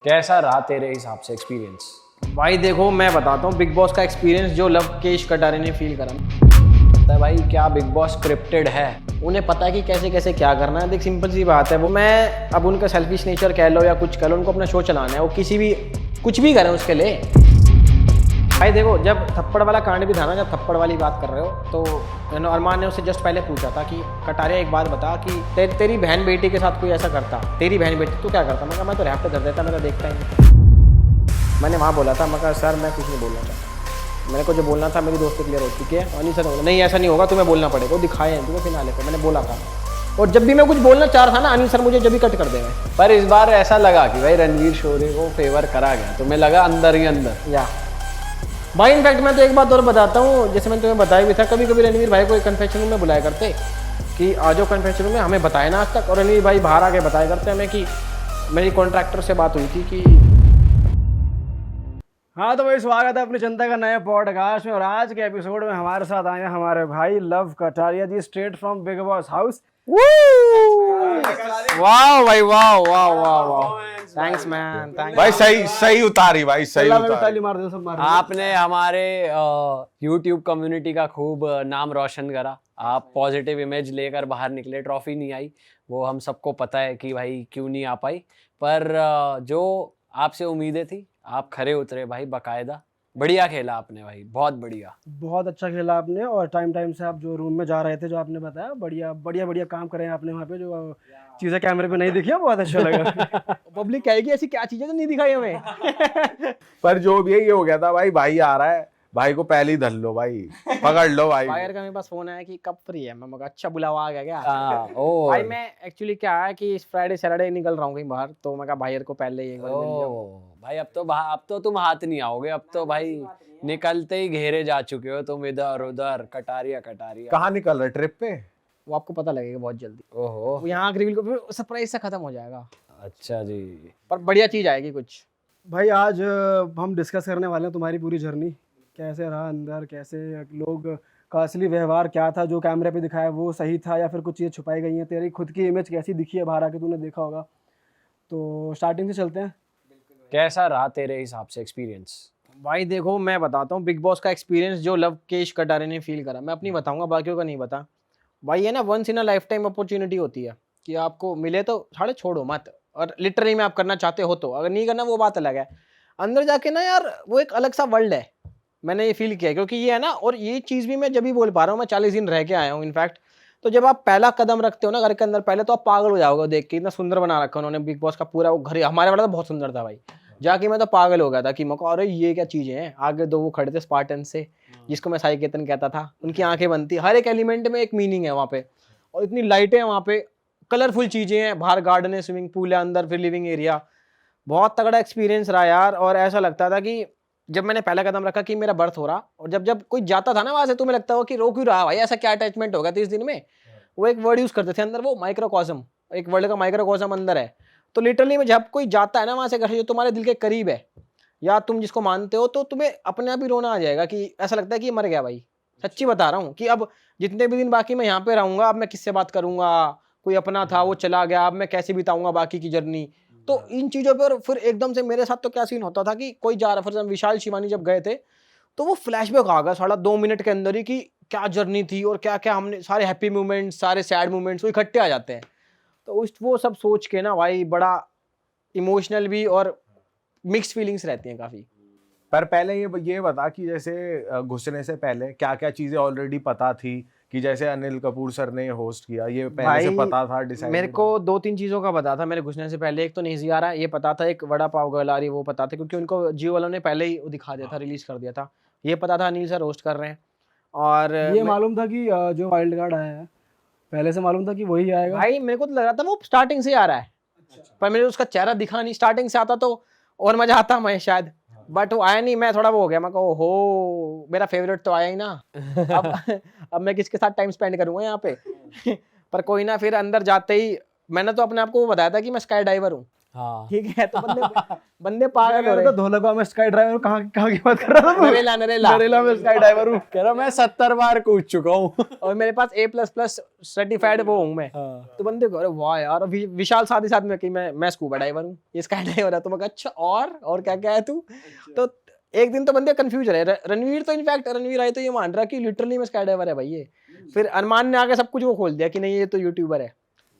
कैसा रहा तेरे हिसाब से एक्सपीरियंस? भाई देखो, मैं बताता हूँ बिग बॉस का एक्सपीरियंस जो लवकेश कटारे ने फील करा। पता है भाई, क्या बिग बॉस स्क्रिप्टेड है? उन्हें पता है कि कैसे कैसे क्या करना है। देख, सिंपल सी बात है, वो मैं अब उनका सेल्फिश नेचर कह लो या कुछ कह लो, उनको अपना शो चलाना है। वो कुछ भी करें उसके लिए। भाई देखो, जब थप्पड़ वाला कांड भी था ना, जब थप्पड़ वाली बात कर रहे हो, तो अरमान ने उससे जस्ट पहले पूछा था कि कटारिया एक बात बता कि तेरी बहन बेटी के साथ कोई ऐसा करता, तेरी बहन बेटी, तू क्या करता? मैं कहा मैं तो रैप कर देता, मैं तो देखता ही नहीं। मैंने वहाँ बोला था, मैं कहा सर मैं कुछ नहीं बोलना चाहता, मेरे को जो बोलना था मेरी दोस्त क्लियर हो चुकी है। और नहीं सर बोला, नहीं ऐसा नहीं होगा, तुम्हें बोलना पड़ेगा। वो दिखाए हैं तुम्हें फिनाले पे, मैंने बोला था। और जब भी मैं कुछ बोलना चाह रहा था ना, अनिल सर मुझे जब भी कट कर देंगे। पर इस बार ऐसा लगा कि भाई रणवीर शोरे को फेवर करा गया, तुम्हें लगा अंदर ही अंदर? या भाई इनफैक्ट मैं तो एक बात और बताता हूँ, जैसे मैंने तुम्हें बताया भी था, कभी कभी रणवीर भाई को एक कन्फेशन रूम में बुलाया करते कि आ जाओ कन्फेशन रूम में, हमें बताए ना आज तक। और रणवीर भाई बाहर आके बताया करते हमें कि मेरी कॉन्ट्रैक्टर से बात हुई थी कि हाँ। तो भाई स्वागत है अपनी जनता का नए पॉडकास्ट में, और आज के एपिसोड में हमारे साथ आए हैं हमारे भाई Love Kataria ji, straight from Bigg Boss house. वाह भाई, वाह वाह वाह वाह, थैंक्स मैन, थैंक्स भाई। सही उतारी भाई, सही उतारी। ताली मार दो, सब मार दो। आपने हमारे YouTube कम्युनिटी का खूब नाम रोशन करा। आप पॉजिटिव इमेज लेकर बाहर निकले, ट्रॉफी नहीं आई, वो हम सबको पता है कि भाई क्यों नहीं आ पाई। पर जो आपसे उम्मीदें थी, आप खरे उतरे भाई, बाकायदा। बढ़िया खेला आपने भाई, बहुत बढ़िया। बहुत अच्छा खेला आपने, और टाइम टाइम से आप जो रूम में जा रहे थे, जो आपने बताया, बढ़िया बढ़िया बढ़िया काम करे आपने वहाँ पे। जो चीज़ें कैमरे पे नहीं दिखी, बहुत अच्छा लगा। पब्लिक कहेगी ऐसी क्या चीज़ें जो नहीं दिखाई हमें। पर जो भी है ये हो गया था भाई। भाई आ रहा है, भाई को पहले ही धर लो भाई, पकड़ लो भाई। फायर का मेरे पास फोन आया कि कब फ्री है। मैं मगा अच्छा बुलावा आ गया क्या? ओ भाई मैं एक्चुअली क्या है कि इस फ्राइडे सैटरडे निकल रहा हूँ कहीं बाहर, तो मैं कहा भाई को पहले ही एक बार मिल लिया। भाई अब तो तुम हाथ नहीं आओगे, अब तो भाई निकलते ही घेरे जा चुके हो तुम, इधर उधर, कटारिया कटारिया। कहाँ निकल रहे, ट्रिप पे? वो आपको पता लगेगा बहुत जल्दी। ओहो, वो यहाँ रिवील को सरप्राइज से खत्म हो जाएगा। अच्छा जी। पर बढ़िया चीज आएगी कुछ। भाई आज हम डिस्कस करने वाले हैं तुम्हारी पूरी जर्नी, कैसे रहा अंदर, कैसे लोग का असली व्यवहार क्या था, जो कैमरे पे दिखाया वो सही था या फिर कुछ चीज़ें छुपाई गई हैं, तेरी खुद की इमेज कैसी दिखी है बाहर आके, तूने देखा होगा। तो स्टार्टिंग से चलते हैं। कैसा रहा तेरे हिसाब से एक्सपीरियंस? भाई देखो, मैं बताता हूँ बिग बॉस का एक्सपीरियंस जो लवकेश कटारे ने फील करा। मैं अपनी बताऊंगा, बाकियों का नहीं बता। भाई ये ना once in a lifetime opportunity होती है कि आपको मिले तो छोड़ो मत, और लिटरली में आप करना चाहते हो तो, अगर नहीं करना वो बात अलग है। अंदर जाके ना यार वो एक अलग सा वर्ल्ड है, मैंने ये फील किया। क्योंकि ये है ना, और ये चीज़ भी मैं जब भी बोल पा रहा हूँ, मैं 40 दिन रह के आया हूँ इनफैक्ट। तो जब आप पहला कदम रखते हो ना घर के अंदर, पहले तो आप पागल हो जाओगे देख के, इतना सुंदर बना रखा उन्होंने बिग बॉस का पूरा वो घर। हमारे वाला तो बहुत सुंदर था भाई, जाके मैं तो पागल हो गया था कि मैं अरे ये क्या चीज़ें हैं। आगे दो वो खड़े थे स्पार्टन से, जिसको मैं साई केतन कहता था, उनकी आंखें बनती, हर एक एलिमेंट में एक मीनिंग है वहाँ पे। और इतनी लाइटें हैं वहाँ पे, कलरफुल चीज़ें हैं, बाहर गार्डन है, स्विमिंग पूल है, अंदर फिर लिविंग एरिया। बहुत तगड़ा एक्सपीरियंस रहा यार। और ऐसा लगता था कि जब मैंने पहला कदम रखा कि मेरा बर्थ हो रहा, और जब जब कोई जाता था ना वहां से, तुम्हें लगता हो कि रो क्यों रहा भाई, ऐसा क्या अटैचमेंट हो गया 30 दिन में। वो एक वर्ड यूज करते थे अंदर, वो माइक्रोकॉस्म, एक वर्ल्ड का माइक्रोकॉस्म अंदर है। तो लिटरली में जब कोई जाता है ना वहां से, जो तुम्हारे दिल के करीब है या तुम जिसको मानते हो, तो तुम्हें अपने आप ही रोना आ जाएगा कि ऐसा लगता है कि ये मर गया भाई। सच्ची बता रहा हूँ कि अब जितने भी दिन बाकी मैं यहाँ पे रहूंगा, अब मैं किससे बात करूंगा। कोई अपना था वो चला गया, अब मैं कैसे बिताऊंगा बाकी की जर्नी। तो इन चीज़ों पर फिर एकदम से मेरे साथ तो क्या सीन होता था कि कोई जा रहा, फॉर विशाल शिवानी जब गए थे, तो वो फ्लैशबैक आ गया 2.5 मिनट के अंदर ही कि क्या जर्नी थी, और क्या क्या हमने, सारे हैप्पी मोमेंट्स, सारे सैड मोमेंट्स वो इकट्ठे आ जाते हैं। तो वो सब सोच के ना भाई बड़ा इमोशनल भी, और मिक्स्ड फीलिंग्स रहती हैं काफ़ी। पर पहले ये बता कि जैसे घुसने से पहले क्या क्या चीजें ऑलरेडी पता थी, कि जैसे अनिल कपूर सर ने होस्ट किया, ये पहले से पता था? डिसाइड मेरे को 2-3 चीज़ों का पता था मेरे घुसने से पहले। एक तो नहीं आ रहा ये पता था, एक वड़ा पाव गर्ल आ रही वो पता था, क्योंकि उनको जियो वालों ने पहले ही दिखा दिया था, रिलीज कर दिया था। ये पता था अनिल सर होस्ट कर रहे हैं। और ये मालूम था कि जो वाइल्ड कार्ड आया है, पहले से मालूम था कि वही आएगा। भाई मेरे को तो लग रहा था वो स्टार्टिंग से आ रहा है, पर मेरे उसका चेहरा दिखा नहीं। स्टार्टिंग से आता तो और मजा आता मैं शायद, बट वो आया नहीं। मैं थोड़ा वो हो गया, मैं कहा हो मेरा फेवरेट तो आया ही ना। अब मैं किसके साथ टाइम स्पेंड करूंगा यहाँ पे। पर कोई ना, फिर अंदर जाते ही मैंने तो अपने आप को वो बताया था कि मैं स्काई डाइवर हूँ। हाँ ठीक है, तो बंदे पागल हो कह रहे रहा था धोलकवा में स्काई ड्राइवर, कहाँ की बात कर रहा था तू? नरेला नरेला नरेला में स्काई ड्राइवर हूँ। कह रहा मैं 70 बार कूद चुका हूँ। और मेरे पास A++ सर्टिफाइड वो हूँ मैं। तो बंदे को अरे वाह यार, अभी विशाल साथ ही साथ में कि मैं स्कूबा डाइवर हूँ, ये स्काई डाइवर है। तो मैं कहा अच्छा और क्या क्या है तू? तो एक दिन तो बंदे कंफ्यूज रहे। रणवीर तो इनफैक्ट रणवीर आए तो ये मान रहा कि लिटरली में स्काई डाइवर है भाई ये। फिर अरमान ने आके सब कुछ वो खोल दिया कि नहीं ये तो यूट्यूबर है।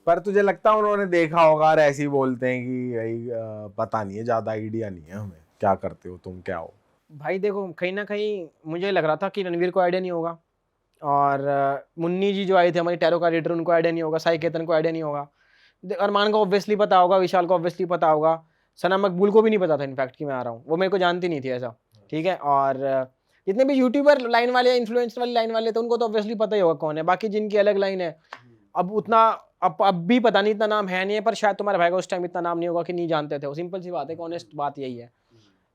पर तुझे लगता है उन्होंने देखा होगा और ऐसे ही बोलते हैं कि भाई पता नहीं है, ज्यादा आइडिया नहीं है हमें, क्या करते हो तुम, क्या हो? भाई देखो कहीं ना कहीं मुझे लग रहा था कि रणवीर को आइडिया नहीं होगा, और मुन्नी जी जो आई थी हमारी टैरो का रीडर, उनको आइडिया नहीं होगा, साई केतन को आइडिया नहीं होगा, अरमान को ऑब्वियसली पता होगा, विशाल को ऑब्वियसली पता होगा, सना मकबूल को भी नहीं पता था इनफैक्ट कि मैं आ रहा हूँ, वो मेरे को जानती नहीं थी ऐसा। ठीक है, और जितने भी यूट्यूबर लाइन वाले, इन्फ्लुएंसर वाली लाइन वाले थे, उनको तो ऑब्वियसली पता ही होगा कौन है। बाकी जिनकी अलग लाइन है, अब उतना अब भी पता नहीं, इतना नाम है नहीं है, पर शायद तुम्हारे भाई को उस टाइम इतना नाम नहीं होगा कि नहीं जानते थे वो। सिंपल सी बात है, ऑनेस्ट बात यही है।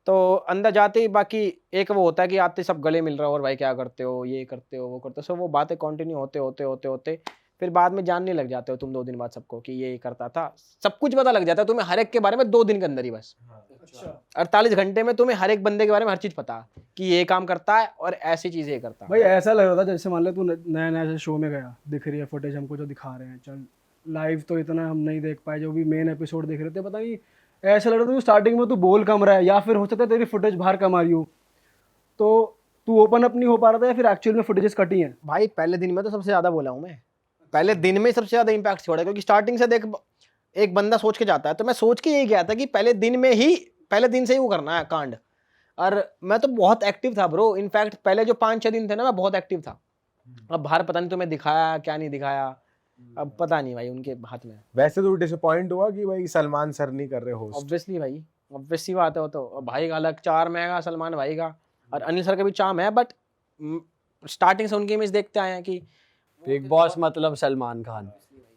तो अंदर जाते ही बाकी एक वो होता है कि आते सब गले मिल रहा हो, और भाई क्या करते हो, ये करते हो, वो करते हो, सब वो बातें कंटिन्यू होते होते होते होते फिर बाद में जानने लग जाते हो तुम 2 दिन बाद सबको कि ये करता था। सब कुछ पता लग जाता है तुम्हें हर एक के बारे में 2 दिन के अंदर ही बस। 48 घंटे में तुम्हें हर एक बंदे के बारे में हर चीज पता है कि ये काम करता है और ऐसी चीजें ये करता है। भाई ऐसा लग रहा था जैसे मान ले तू नया नया शो में गया, दिख रही है फुटेज हमको जो दिखा रहे हैं, चल लाइव तो इतना हम नहीं देख पाए, जो भी मेन एपिसोड देख रहे थे, पता नहीं ऐसा लग रहा था कि स्टार्टिंग में तू बोल कम रहा है, या फिर हो सकता है तेरी फुटेज बाहर कम आ रही हो, तो तू ओपन अप नहीं हो पा रहा था, या फिर एक्चुअल में फुटेजेस कटी हैं। भाई पहले दिन में तो सबसे ज्यादा बोला हूँ मैं, पहले दिन में सबसे ज्यादा इम्पैक्ट छोड़ा, क्योंकि स्टार्टिंग से देख एक बंदा सोच के जाता है, तो मैं सोच के यही गया था कि पहले दिन से ही वो करना है कांड। और मैं तो बहुत एक्टिव था ब्रो, इनफैक्ट पहले जो 5-6 दिन थे ना, मैं बहुत एक्टिव था। अब बाहर पता नहीं तुम्हें दिखाया क्या नहीं दिखाया, अब पता नहीं भाई उनके हाथ में। वैसे तो डिसअपॉइंट हुआ कि भाई सलमान सर नहीं कर रहे होस्ट? ऑब्वियसली भाई, ऑब्वियसली बात है वो तो। भाई का अलग चार्म है, सलमान भाई का, और अनिल सर का भी चार्म है, बट स्टार्टिंग से उनकी इमेज देखते आए हैं कि बिग बॉस मतलब सलमान खान।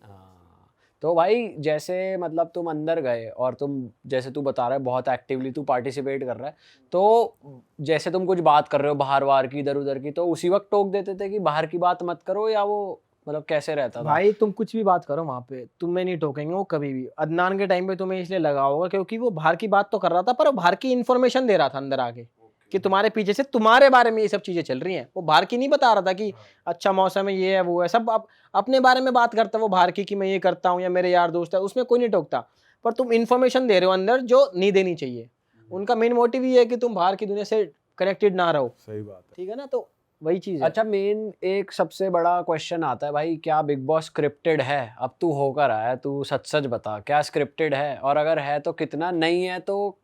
हाँ, तो भाई जैसे मतलब तुम अंदर गए और तुम जैसे तू बता रहा है बहुत एक्टिवली तू पार्टिसिपेट कर रहा है, तो जैसे तुम कुछ बात कर रहे हो बाहर की इधर उधर की, तो उसी वक्त टोक देते थे कि बाहर की बात मत करो, या वो मतलब कैसे रहता था? भाई तुम कुछ भी बात करो वहां पे, तुम्हें नहीं टोकेंगे वो कभी भी। अदनान के टाइम पे तुम्हें इसलिए लगा होगा क्योंकि वो बाहर की बात तो कर रहा था, पर वो बाहर की इन्फॉर्मेशन दे रहा था अंदर आके कि तुम्हारे पीछे से तुम्हारे बारे में ये सब चीजें चल रही हैं। वो बाहर की नहीं बता रहा था कि अच्छा मौसम है, ये है, वो है, सब अपने बारे में बात करता है वो बाहर की, कि मैं ये करता हूँ या मेरे यार दोस्त है, उसमें कोई नहीं टोकता। पर तुम इन्फॉर्मेशन दे रहे हो अंदर जो नहीं देनी चाहिए। उनका मेन मोटिव ये है कि तुम बाहर की दुनिया से कनेक्टेड ना रहो। सही बात है। ठीक है ना, तो वही चीज है। अच्छा, मेन एक सबसे बड़ा क्वेश्चन आता है भाई, क्या बिग बॉस स्क्रिप्टेड है? अब तू होकर आया, तू सच सच बता, क्या स्क्रिप्टेड है? और अगर है तो कितना? नहीं है तो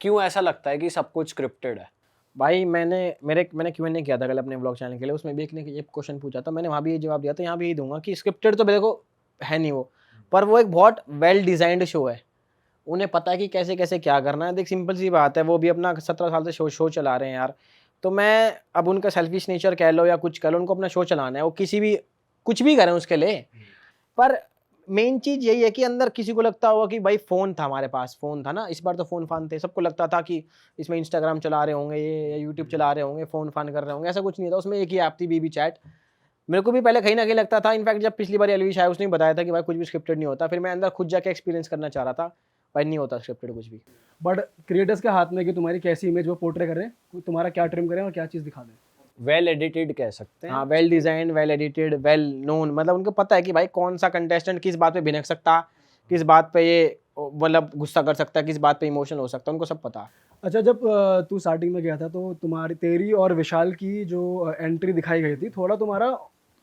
क्यों ऐसा लगता है कि सब कुछ स्क्रिप्टेड है? भाई मैंने Q&A किया था कल अपने ब्लॉग चैनल के लिए, उसमें भी एक ने ये क्वेश्चन पूछा था, मैंने वहाँ भी ये जवाब दिया था, यहाँ भी यही दूंगा कि स्क्रिप्टेड तो देखो है नहीं वो, पर वो एक बहुत वेल डिजाइंड शो है। उन्हें पता है कि कैसे कैसे क्या करना है। देख सिंपल सी बात है, वो भी अपना 17 साल से शो चला रहे हैं यार। तो मैं अब उनका सेल्फिश नेचर कह लो या कुछ कह लो, उनको अपना शो चलाना है, वो कुछ भी करें उसके लिए। पर मेन चीज यही है कि अंदर किसी को लगता होगा कि भाई फोन था, हमारे पास फोन था ना, इस बार तो फोन फान थे, सबको लगता था कि इसमें इंस्टाग्राम चला रहे होंगे ये, या यूट्यूब चला रहे होंगे, फोन फान कर रहे होंगे। ऐसा कुछ नहीं था, उसमें एक ही ऐप थी बीबी चैट। मेरे को भी पहले कहीं ना कहीं लगता था, इनफैक्ट जब पिछली बार एलविश आया उसने बताया था कि भाई कुछ भी स्क्रिप्टेड नहीं होता, फिर मैं अंदर खुद जाके एक्सपीरियंस करना चाह रहा था, भाई नहीं होता स्क्रिप्टेड कुछ भी। बट क्रिएटर्स के हाथ में कि तुम्हारी कैसी इमेज वो पोर्ट्रे करें, तुम्हारा क्या ट्रिम करें और क्या चीज़ दिखा दें। वेल एडिटेड कह सकते हैं। हाँ, well design, well edited, well known, मतलब उनको पता है कि भाई कौन सा कंटेस्टेंट किस बात पे भिनक सकता, किस बात पे ये मतलब गुस्सा कर सकता है, किस बात पे इमोशनल हो सकता है, उनको सब पता है। अच्छा, जब तू स्टार्टिंग में गया था तो तेरी और विशाल की जो एंट्री दिखाई गई थी, थोड़ा तुम्हारा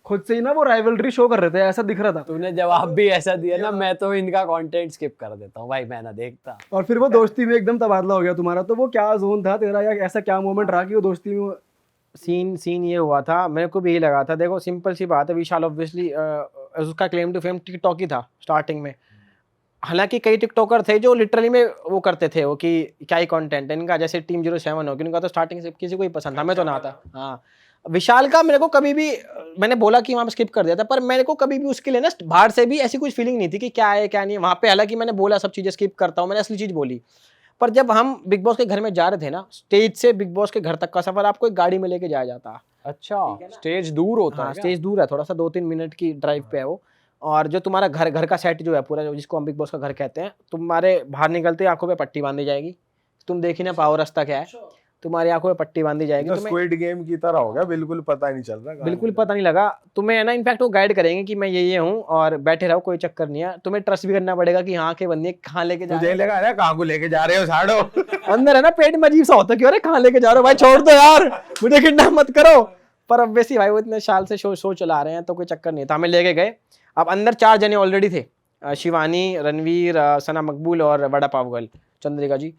खुद से ही ना वो राइवलरी शो कर रहे थे, ऐसा दिख रहा था। तूने जवाब भी ऐसा दिया ना, मैं तो इनका कंटेंट स्किप कर देता हूँ भाई, मैं ना देखता। और फिर वो दोस्ती में एकदम तबादला हो गया तुम्हारा, तो वो क्या जोन था तेरा, या ऐसा क्या मोमेंट रहा कि वो दोस्ती में सीन ये हुआ था, मेरे को भी यही लगा था। देखो सिंपल सी बात है, विशाल ऑब्वियसली उसका क्लेम टू फेम टिकटॉक ही था स्टार्टिंग में। हालांकि कई टिकटॉकर थे जो लिटरली में वो करते थे वो कि क्या ही कंटेंट है इनका, जैसे टीम 07 हो, उनका तो स्टार्टिंग से किसी को ही पसंद था, मैं तो ना था। हाँ, विशाल का मेरे को कभी भी, मैंने बोला कि वहाँ पे स्किप कर दिया था, पर मेरे को कभी भी उसके लिए ना बाहर से भी ऐसी कुछ फीलिंग नहीं थी कि क्या है क्या नहीं है वहाँ पे। हालांकि मैंने बोला सब चीज़ें स्किप करता हूँ, मैंने असली चीज़ बोली। पर जब हम बिग बॉस के घर में जा रहे थे ना, स्टेज से बिग बॉस के घर तक का सफर आपको एक गाड़ी में लेके जाया जाता है। अच्छा, स्टेज दूर होता हाँ, है क्या? स्टेज दूर है थोड़ा सा, 2-3 मिनट की ड्राइव पे है वो। और जो तुम्हारा घर का सेट जो है पूरा, जो जिसको हम बिग बॉस का घर कहते हैं, तुम्हारे बाहर निकलते ही आंखों पे पट्टी बांधी जाएगी। तुम देखी ना पाओ रास्ता क्या है, तुम्हारी आंखों में पट्टी बांधी जाएगी। तो तुम्हें स्क्विड गेम की तरह हो गया, बिल्कुल पता ही नहीं चल रहा। बिल्कुल पता नहीं लगा तुम्हें, है ना। इनफैक्ट वो गाइड करेंगे कि मैं ये हूँ और बैठे रहो, कोई चक्कर नहीं है। तुम्हें ट्रस्ट भी करना पड़ेगा कि हाँ के बंदी कहाँ लेके जा तुझे लगा अरे कहाँ को लेके जा रहे हो साड़ो। अंदर है ना पेट में अजीब सा होता है कि अरे कहाँ लेके जा रहे हो भाई, छोड़ दो यार, मुझे किडनैप मत करो। पर अब वैसे भाई वो इतने साल से शो चला रहे हैं तो कोई चक्कर नहीं था, हमें लेके गए। अब अंदर 4 जने ऑलरेडी थे, शिवानी, रणवीर, सना मकबूल और वड़ा पाव गर्ल चंद्रिका जी।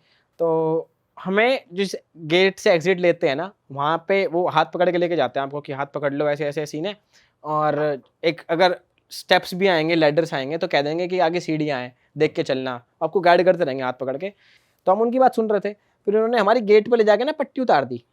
तो हमें जिस गेट से एग्जिट लेते हैं ना, वहाँ पे वो हाथ पकड़ के लेके जाते हैं आपको कि हाथ पकड़ लो, ऐसे ऐसे सीन है। और एक अगर स्टेप्स भी आएंगे, लैडर्स आएंगे तो कह देंगे कि आगे सीढ़ियाँ हैं, देख के चलना, आपको गाइड करते रहेंगे हाथ पकड़ के। तो हम उनकी बात सुन रहे थे, फिर उन्होंने हमारी गेट पे ले जाके ना पट्टी उतार दी।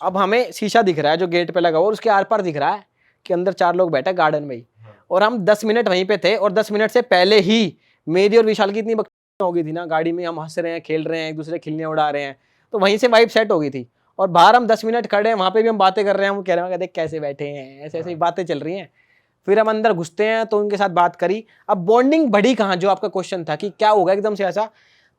अब हमें शीशा दिख रहा है जो गेट पे लगा हुआ, और उसके आर पार दिख रहा है कि अंदर 4 लोग बैठे गार्डन में ही। और हम 10 मिनट वहीं पे थे, और 10 मिनट से पहले ही मेरी और विशाल की इतनी बकचोदी हो गई थी ना, गाड़ी में हम हंस रहे हैं, खेल रहे हैं, एक दूसरे खिलने उड़ा रहे हैं, तो वहीं से वाइब सेट हो गई थी। और बाहर हम 10 मिनट खड़े हैं, वहाँ पे भी हम बातें कर रहे हैं, हम कह रहे हैं देख कैसे बैठे हैं, ऐसे ऐसे बातें चल रही हैं। फिर हम अंदर घुसते हैं तो उनके साथ बात करी। अब बॉन्डिंग बढ़ी कहाँ, जो आपका क्वेश्चन था कि क्या होगा एकदम से ऐसा,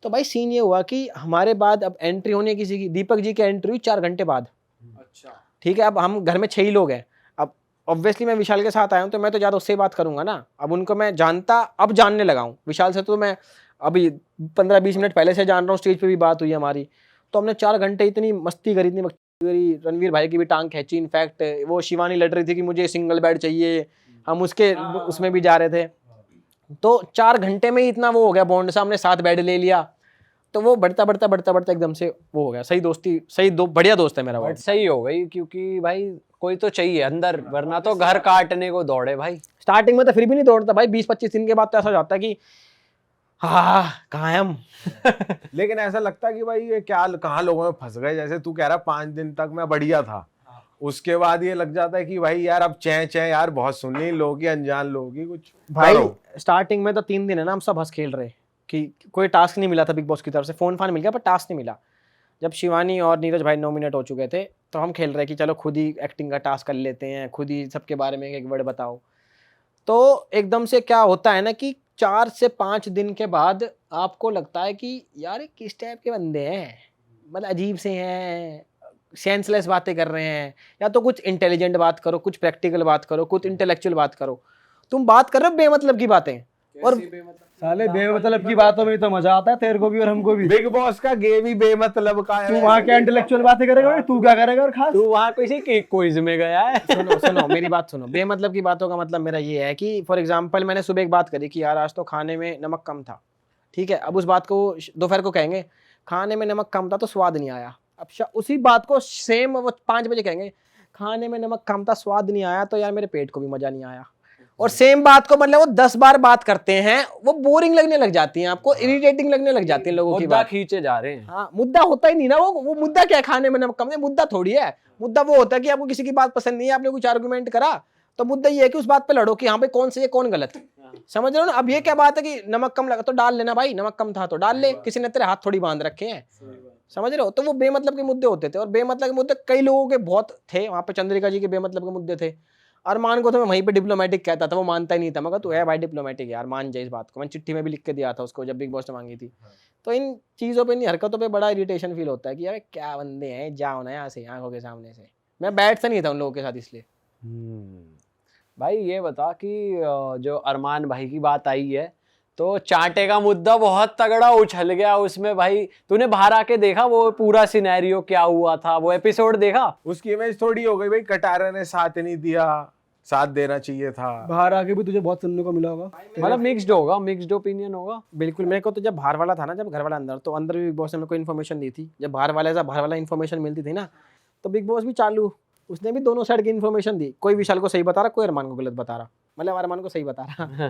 तो भाई सीन ये हुआ कि हमारे बाद अब एंट्री होनी है किसी की, दीपक जी की एंट्री हुई 4 घंटे बाद। अच्छा, ठीक है, अब हम घर में 6 ही लोग हैं। अब ऑब्वियसली मैं विशाल के साथ आया हूँ तो मैं तो ज़्यादा उससे बात करूंगा ना। अब उनको मैं जानता, अब जानने लगा हूँ। विशाल से तो मैं अभी 15-20 मिनट पहले से जान रहा हूँ, स्टेज पे भी बात हुई हमारी। तो हमने 4 घंटे इतनी मस्ती करी, इतनी मस्ती करी, रणवीर भाई की भी टांग खींची। इनफैक्ट वो शिवानी लड़ रही थी कि मुझे सिंगल बेड चाहिए, हम उसके उसमें भी जा रहे थे। तो 4 घंटे में ही इतना वो हो गया बॉन्ड सा, हमने 7 बेड ले लिया। तो वो बढ़ता एकदम से वो हो गया। सही दोस्ती, सही बढ़िया दोस्त है मेरा वो। बट सही हो गई, क्योंकि भाई कोई तो चाहिए अंदर, वरना तो घर काटने को दौड़े भाई। स्टार्टिंग में तो फिर भी नहीं दौड़ता भाई, 20-25 दिन के बाद तो ऐसा हो जाता है कि हाँ कहाँ है हम। लेकिन ऐसा लगता है कि भाई ये क्या कहाँ लोगों में फंस गए। जैसे तू कह रहा 5 दिन तक मैं बढ़िया था, उसके बाद ये लग जाता है कि भाई यार अब चैं यार बहुत सुनी लोगों की, अनजान लोगों की, कुछ भाई करो। स्टार्टिंग में तो 3 दिन है ना हम सब हंस खेल रहे कि कोई टास्क नहीं मिला था बिग बॉस की तरफ से, फोन फान मिल गया पर टास्क नहीं मिला। जब शिवानी और नीरज भाई नॉमिनेट हो चुके थे तो हम खेल रहे कि चलो खुद ही एक्टिंग का टास्क कर लेते हैं, खुद ही सबके बारे में एक वर्ड बताओ। तो एकदम से क्या होता है ना कि 4 से 5 दिन के बाद आपको लगता है कि यार ये किस टाइप के बंदे हैं, मतलब अजीब से हैं, सेंसलेस बातें कर रहे हैं। या तो कुछ इंटेलिजेंट बात करो, कुछ प्रैक्टिकल बात करो, कुछ इंटेलेक्चुअल बात करो। तुम बात कर रहे हो बेमतलब की बातें। और साले बेमतलब की बातों में तो मजा आता है तेरे को भी और हमको भी। बिग बॉस का गेम ही बेमतलब का तू है। वहाँ क्या इंटेलेक्चुअल बातें करेगा भाई, तू क्या करेगा और खास। तू वहाँ किसी क्विज में गया है। सुनो मेरी बात सुनो। बेमतलब की बातों का मतलब मेरा ये है कि फॉर एग्जांपल मैंने सुबह एक बात करी कि यार आज तो खाने में नमक कम था, ठीक है। अब उस बात को दोपहर को कहेंगे खाने में नमक कम था तो स्वाद नहीं आया। अब उसी बात को सेम वो 5 बजे कहेंगे खाने में नमक कम था स्वाद नहीं आया, तो यार मेरे पेट को भी मजा नहीं आया। और सेम बात को मतलब वो 10 बार बात करते हैं, वो बोरिंग लगने लग जाती है, आपको इरिटेटिंग लगने लग जाती है लोगों की मुद्दा बात। खींचे जा रहे हैं। हाँ, मुद्दा होता ही नहीं ना वो मुद्दा क्या है, खाने में नमक कम है, मुद्दा थोड़ी है। मुद्दा वो होता है कि आपको किसी की बात पसंद नहीं है, आपने कुछ आर्गुमेंट करा, तो मुद्दा ये है कि उस बात पे लड़ो कि हाँ भाई कौन सही है कौन गलत। समझ रहे हो ना। अब ये क्या बात है कि नमक कम लगा तो डाल लेना भाई, नमक कम था तो डाल ले, किसी ने तेरे हाथ थोड़ी बांध रखे हैं। समझ रहे हो। तो वो बेमतलब के मुद्दे होते थे, और बेमतलब के मुद्दे कई लोगों के बहुत थे वहां पे। चंद्रिका जी के बेमतलब के मुद्दे थे। अरमान को तो मैं वहीं पे डिप्लोमेटिक कहता था, वो मानता ही नहीं था। मगर तू है भाई डिप्लोमेटिक यार, मान जाए इस बात को। मैंने चिट्ठी में भी लिख के दिया था उसको जब बिग बॉस ने मांगी थी। तो इन चीज़ों पे, इन हरकतों पे बड़ा इरिटेशन फील होता है कि यार क्या बंदे हैं, जाओ ना यहाँ से, आंखों के सामने से। मैं बैठता नहीं था उन लोगों के साथ इसलिए। भाई ये बता कि जो अरमान भाई की बात आई है, तो चांटे का मुद्दा बहुत तगड़ा उछल गया उसमें भाई। तूने बाहर आके देखा वो पूरा सिनेरियो क्या हुआ था, वो एपिसोड देखा? उसकी इमेज थोड़ी हो गई भाई, कटारा ने साथ नहीं दिया, साथ देना चाहिए था। बाहर आके भी तुझे बहुत सुनने को मिला होगा। मतलब मिक्स्ड होगा, मिक्स्ड ओपिनियन होगा। बिल्कुल। मेरे को तो जब बाहर वाला था ना, जब घर वाला अंदर, तो अंदर भी बिग बॉस ने मेरे को इन्फॉर्मेशन दी थी। जब बाहर वाला इन्फॉर्मेशन मिलती थी ना, तो बिग बॉस भी चालू, उसने भी दोनों साइड की इन्फॉर्मेशन दी। कोई विशाल को सही बता रहा, कोई अरमान को गलत बता रहा। मतलब अरमान को सही बता रहा।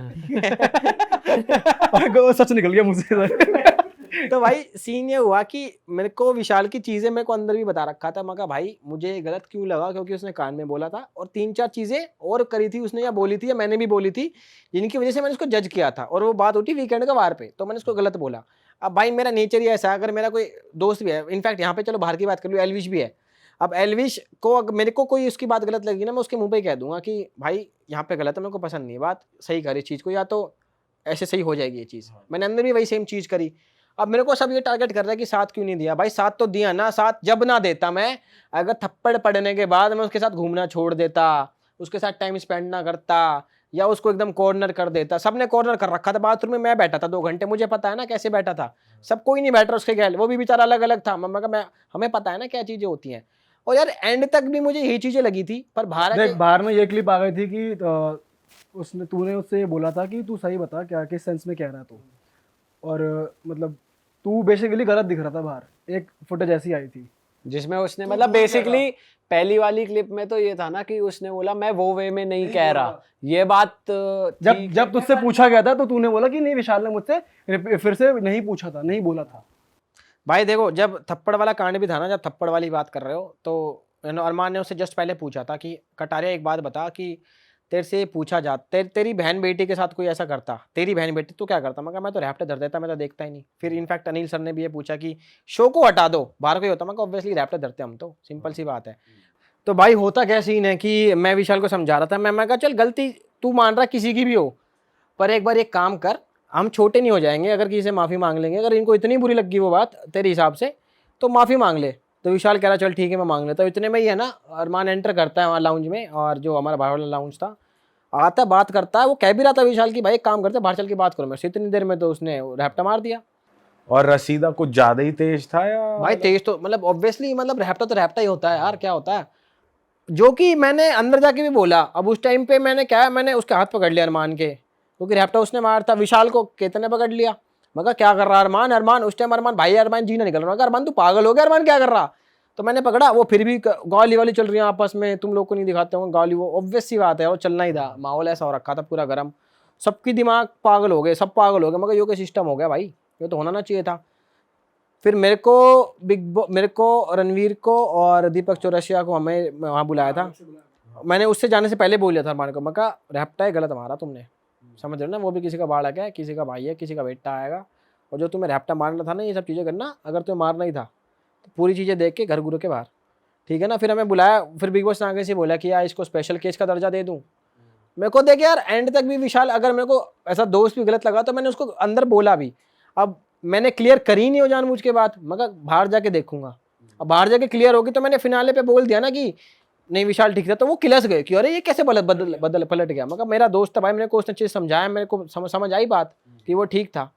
वो सच निकल गया मुझसे। तो भाई सीन ये हुआ कि मेरे को विशाल की चीजें मेरे को अंदर भी बता रखा था। मैं कहा भाई मुझे ये गलत क्यों लगा, क्योंकि उसने कान में बोला था, और 3-4 चीजें और करी थी उसने, या बोली थी या मैंने भी बोली थी, जिनकी वजह से मैंने उसको जज किया था। और वो बात उठी वीकेंड का वार पे, तो मैंने उसको गलत बोला। अब भाई मेरा नेचर ही ऐसा है, अगर मेरा कोई दोस्त भी है, इनफैक्ट यहाँ पे चलो बाहर की बात कर लूँ, एलविश भी है, अब एल्विश को मेरे को कोई उसकी बात गलत लगी ना, मैं उसके मुंह पे ही कह दूंगा कि भाई यहाँ पे गलत है, मेरे को पसंद नहीं है, बात सही करी चीज़ को, या तो ऐसे सही हो जाएगी ये चीज़। मैंने अंदर भी वही सेम चीज़ करी। अब मेरे को सब ये टारगेट कर रहा है कि साथ क्यों नहीं दिया। भाई साथ तो दिया ना, साथ जब ना देता मैं, अगर थप्पड़ पड़ने के बाद मैं उसके साथ घूमना छोड़ देता, उसके साथ टाइम स्पेंड ना करता, या उसको एकदम कॉर्नर कर देता। सबने कॉर्नर कर रखा था बाथरूम में, मैं बैठा था 2 घंटे, मुझे पता है ना कैसे बैठा था। सब कोई नहीं बैठ रहा उसके गैल, वो भी बेचारा अलग अलग था। मैं हमें पता है ना क्या चीज़ें होती हैं। और यार एंड तक भी मुझे यही चीज़ें लगी थी, पर देख बाहर में ये क्लिप आ गई थी कि उसने तूने उससे ये बोला था कि तू सही बता क्या किस सेंस में कह रहा है तू, और मतलब तू बेसिकली गलत दिख रहा था बाहर। एक फुटेज ऐसी आई थी जिसमें उसने मतलब बेसिकली पहली वाली क्लिप में तो ये था ना कि उसने बोला मैं वो वे में नहीं कह रहा, ये बात जब तुझसे पूछा गया था तो तूने बोला कि नहीं, विशाल ने मुझसे फिर से नहीं पूछा था, नहीं बोला था। भाई देखो, जब थप्पड़ वाला कांड भी था ना, जब थप्पड़ वाली बात कर रहे हो, तो अरमान ने उससे जस्ट पहले पूछा था कि कटारिया एक बात बता कि तेरे से पूछा जा तेरी बहन बेटी के साथ कोई ऐसा करता, तेरी बहन बेटी तो क्या करता। मैं तो रैप्टर धर देता, मैं तो देखता ही नहीं। फिर इनफैक्ट अनिल सर ने भी ये पूछा कि शो को हटा दो, बाहर कोई होता। मैं ऑब्वियसली रैप्टर धरते हम तो, सिंपल सी बात है। तो भाई होता क्या सीन है कि मैं विशाल को समझा रहा था, मैं कहा चल गलती तू मान रहा किसी की भी हो, पर एक बार एक काम कर, हम छोटे नहीं हो जाएंगे अगर किसी से माफ़ी मांग लेंगे। अगर इनको इतनी बुरी लगी वो बात तेरे हिसाब से तो माफ़ी मांग ले। तो विशाल कह रहा चल ठीक है मैं मांग लेता हूँ। इतने में ही है ना अरमान एंटर करता है वहाँ लाउंज में, और जो हमारा बाहर वाला लाउंज था, आता बात करता है। वो कह भी रहा था विशाल की भाई एक काम करते बाहर चल के बात करो मेरे से। इतनी देर में तो उसने रैप्टा मार दिया। और रसीदा कुछ ज्यादा ही तेज था या भाई तेज तो मतलब ऑब्वियसली, मतलब रैप्टा तो रैप्टा ही होता है यार, क्या होता है। जो कि मैंने अंदर जाके भी बोला। अब उस टाइम पे मैंने क्या है, मैंने उसके हाथ पकड़ लिया अरमान के, क्योंकि रैप्टा उसने मारा था। विशाल को केतन ने पकड़ लिया। मगर क्या कर रहा अरमान, अरमान उस टाइम अरमान भाई अरमान जीना निकल रहा। अरमान तू पागल हो गया, अरमान क्या कर रहा। तो मैंने पकड़ा, वो फिर भी गाली वाली चल रही है आपस में, तुम लोग को नहीं दिखाते होंगे गाली। वो ऑब्वियस सी बात है, वो चलना ही था, माहौल ऐसा हो रखा था पूरा गर्म, सबकी दिमाग पागल हो गए, सब पागल हो गए। मगर यो के सिस्टम हो गया भाई, ये तो होना ना चाहिए था। फिर मेरे को रणवीर को और दीपक चौरसिया को हमें वहाँ बुलाया था। मैंने उससे जाने से पहले बोल दिया था अरमान को, मैं कहा रैप्टा है गलत हमारा, तुमने समझ रहे हो ना, वो भी किसी का बालक है, किसी का भाई है, किसी का बेटा आएगा। और जो तुम्हें रैप्टा मारना था ना, ये सब चीज़ें करना, अगर तुम्हें मारना ही था तो पूरी चीज़ें देख के घर गुरु के बाहर, ठीक है ना। फिर हमें बुलाया, फिर बिग बॉस ने आगे से बोला कि यार इसको स्पेशल केस का दर्जा दे दूँ। मेरे को देख यार एंड तक भी विशाल, अगर मेरे को ऐसा दोस्त भी गलत लगा तो मैंने उसको अंदर बोला भी। अब मैंने क्लियर करी नहीं हो जानबूझ के बात, मगर बाहर जाके देखूंगा। अब बाहर जाके क्लियर होगी तो मैंने फिनाले पे बोल दिया ना कि नहीं विशाल ठीक था। तो वो किलस गए कि अरे ये कैसे बदल पलट गया। मगर मेरा दोस्त था भाई, मेरे को उसने चीज़ समझाया, मेरे को समझ आई बात कि वो ठीक था।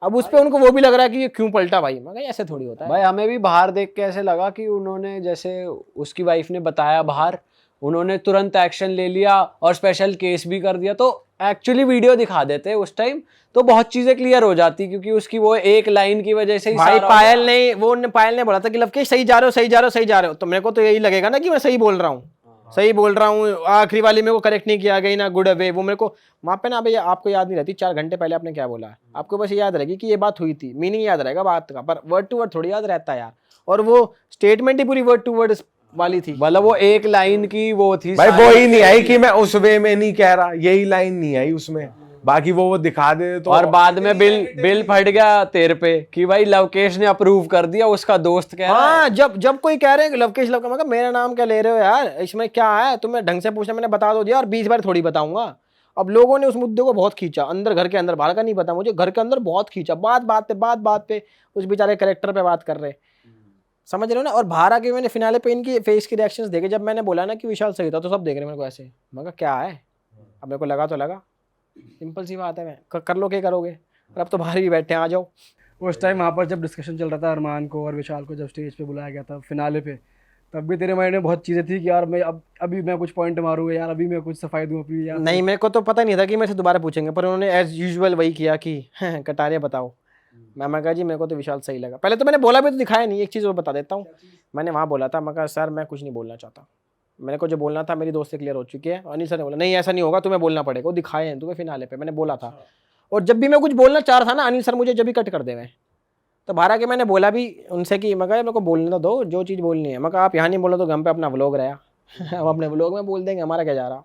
अब उस पर उनको वो भी लग रहा है कि ये क्यों पलटा भाई। मगर ऐसे थोड़ी होता है भाई। हमें भी बाहर देख के ऐसे लगा कि उन्होंने, जैसे उसकी वाइफ ने बताया बाहर, उन्होंने तुरंत एक्शन ले लिया और स्पेशल केस भी कर दिया। तो एक्चुअली वीडियो दिखा देते उस टाइम तो बहुत चीजें क्लियर हो जाती, क्योंकि उसकी वो एक लाइन की वजह से ही भाई। सारा पायल ने बोला था कि लवकेश सही जा रहे हो, सही जा रहे हो, सही जा रहे हो। तो मेरे को तो यही लगेगा ना कि मैं सही बोल रहा हूँ, सही बोल रहा हूँ। आखिरी वाली मेरे को करेक्ट नहीं किया गई ना, गुड अवे। वो मेरे को वहाँ पे ना भैया आपको याद नहीं रहती 4 घंटे पहले आपने क्या बोला है, आपको बस याद रहेगी कि ये बात हुई थी, मीनिंग याद रहेगा बात का, पर वर्ड टू वर्ड थोड़ी याद रहता है यार। और वो स्टेटमेंट ही पूरी वर्ड टू वर्ड वाली थी, मतलब वो एक लाइन की वो थी भाई वो ही नहीं आई कि मैं उस वे में नहीं कह रहा, यही लाइन नहीं आई उसमें। बाकी वो दिखा दे तो। और बाद में बिल फट गया तेरे पे कि भाई लवकेश ने अप्रूव कर दिया, उसका दोस्त कह रहा है। हाँ, जब कोई कह रहे हैं लवकेश लवका, मैं मेरा नाम क्या ले रहे हो यार, इसमें क्या है, तुम्हें ढंग से पूछना, मैंने बता दो दिया और 20 बार थोड़ी बताऊंगा। अब लोगों ने उस मुद्दे को बहुत खींचा, अंदर घर के अंदर, बाहर का नहीं पता मुझे, घर के अंदर बहुत खींचा, बात पे उस बेचारे करेक्टर पे बात कर रहे, समझ रहे हो ना। और बाहर आके मैंने फिनाले पे इनकी फेस के रिएक्शंस देखे, जब मैंने बोला ना कि विशाल सही था तो सब देख रहे मेरे को ऐसे। मगर क्या है, अब मेरे को लगा तो लगा, सिंपल सी बात है, मैं कर लो क्या करोगे। और अब तो बाहर भी बैठे हैं, आ जाओ। उस टाइम वहाँ पर जब डिस्कशन चल रहा था अरमान को और विशाल को जब स्टेज पे बुलाया गया था फिनाले पे, तब भी तेरे माइंड में बहुत चीज़ें थी कि यार मैं अभी मैं कुछ पॉइंट मारूँ यार, अभी मैं कुछ सफाई दूँ अपनी यार। नहीं, मेरे को तो पता नहीं था कि मेरे से दोबारा पूछेंगे, पर उन्होंने एज यूजुअल वही किया कि कटारिया बताओ। मैं कहा जी मेरे को तो विशाल सही लगा। पहले तो मैंने बोला भी तो दिखाया नहीं, एक चीज़ और बता देता हूँ। मैंने वहाँ बोला था, मैं कहा सर मैं कुछ नहीं बोलना चाहता, मेरे को जो बोलना था मेरी दोस्त से क्लियर हो चुकी है। अनिल सर ने बोला नहीं ऐसा नहीं होगा, तुम्हें बोलना पड़ेगा, वो दिखाए हैं तुम्हें फिनाले पे, मैंने बोला था। और जब भी मैं कुछ बोलना चाह रहा था ना, अनिल सर मुझे जब भी कट कर दे मैं, तो बाहर आके मैंने बोला भी उनसे कि मैं कहा मेरे को बोलने तो दो जो चीज़ बोलनी है। मैं कहा आप यहाँ नहीं बोलो तो घर पे अपना व्लॉग रहा हम अपने व्लॉग में बोल देंगे, हमारा क्या जा रहा।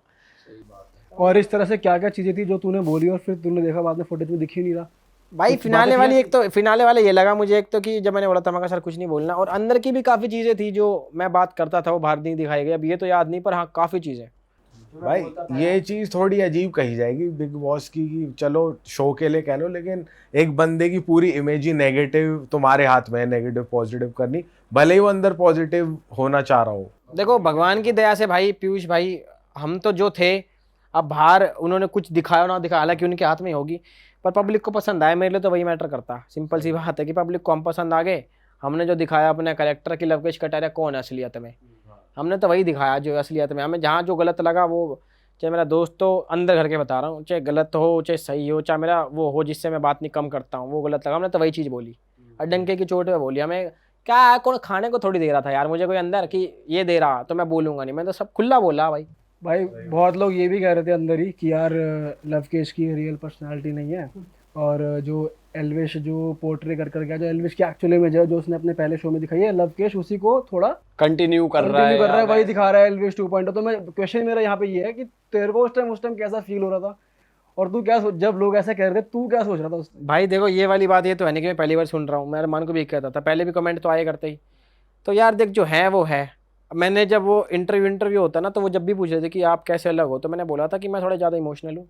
और इस तरह से क्या क्या चीज़ें थी जो तूने बोली और फिर तूने देखा बाद में फुटेज में दिख ही नहीं रहा, भाई कुछ फिनाले बातें वाली थी एक तो फिनाले वाला ये लगा मुझे एक तो कि जब मैंने बोला था मगर सर कुछ नहीं बोलना, और अंदर की भी काफ़ी चीज़ें थी जो मैं बात करता था वो बाहर नहीं दिखाई गई, अब ये तो याद नहीं पर हाँ काफ़ी चीज़ें। भाई ये चीज थोड़ी अजीब कही जाएगी बिग बॉस की कि चलो शो के लिए कह लो, लेकिन एक बंदे की पूरी इमेज ही नेगेटिव तुम्हारे हाथ में है, नेगेटिव पॉजिटिव करनी, भले ही वो अंदर पॉजिटिव होना चाह रहा हो। देखो भगवान की दया से भाई पीयूष भाई, हम तो जो थे, अब बाहर उन्होंने कुछ दिखाया ना दिखाया, हालांकि उनके हाथ में ही होगी, पर पब्लिक को पसंद आए मेरे लिए तो वही मैटर करता। सिंपल सी बात है कि पब्लिक को हम पसंद आ गए, हमने जो दिखाया अपने करेक्टर की लवकेश कटारिया कौन है असलियत में, हमने तो वही दिखाया जो असलियत में। हमें जहाँ जो गलत लगा वो, चाहे मेरा दोस्त तो अंदर घर के बता रहा हूँ, चाहे गलत हो चाहे सही हो, चाहे मेरा वो हो जिससे मैं बात नहीं कम करता हूँ, वो गलत लगा हमने तो वही चीज़ बोली और डंके की चोट पे बोली। हमें क्या है, कौन खाने को थोड़ी दे रहा था यार मुझे कोई अंदर कि ये दे रहा तो मैं बोलूँगा नहीं, मैं तो सब खुला बोला भाई। भाई बहुत लोग ये भी कह रहे थे अंदर ही कि यार लवकेश की रियल पर्सनालिटी नहीं है, और जो एल्विश जो पोर्ट्रे कर गया, जो एल्विश की एक्चुअली में जो उसने अपने पहले शो में दिखाई है, लवकेश उसी को थोड़ा कंटिन्यू कर रहा कंटिन्यू कर रहा है, है। वही दिखा रहा है एल्विश 2.0। तो मैं क्वेश्चन मेरा यहाँ पे ये है कि तेरे को उस टाइम कैसा फील हो रहा था, और तू क्या जब लोग ऐसा कह रहे थे तू क्या सोच रहा था उस time? भाई देखो ये वाली बात ये तो है नहीं कि मैं पहली बार सुन रहा हूँ, मैं अरमान को भी कहता था, पहले भी कमेंट तो आए करते ही। तो यार देख जो है वो है। मैंने जब वो इंटरव्यू होता ना तो वो जब भी पूछ रहे थे कि आप कैसे अलग हो, तो मैंने बोला था कि मैं थोड़ा ज़्यादा इमोशनल हूँ,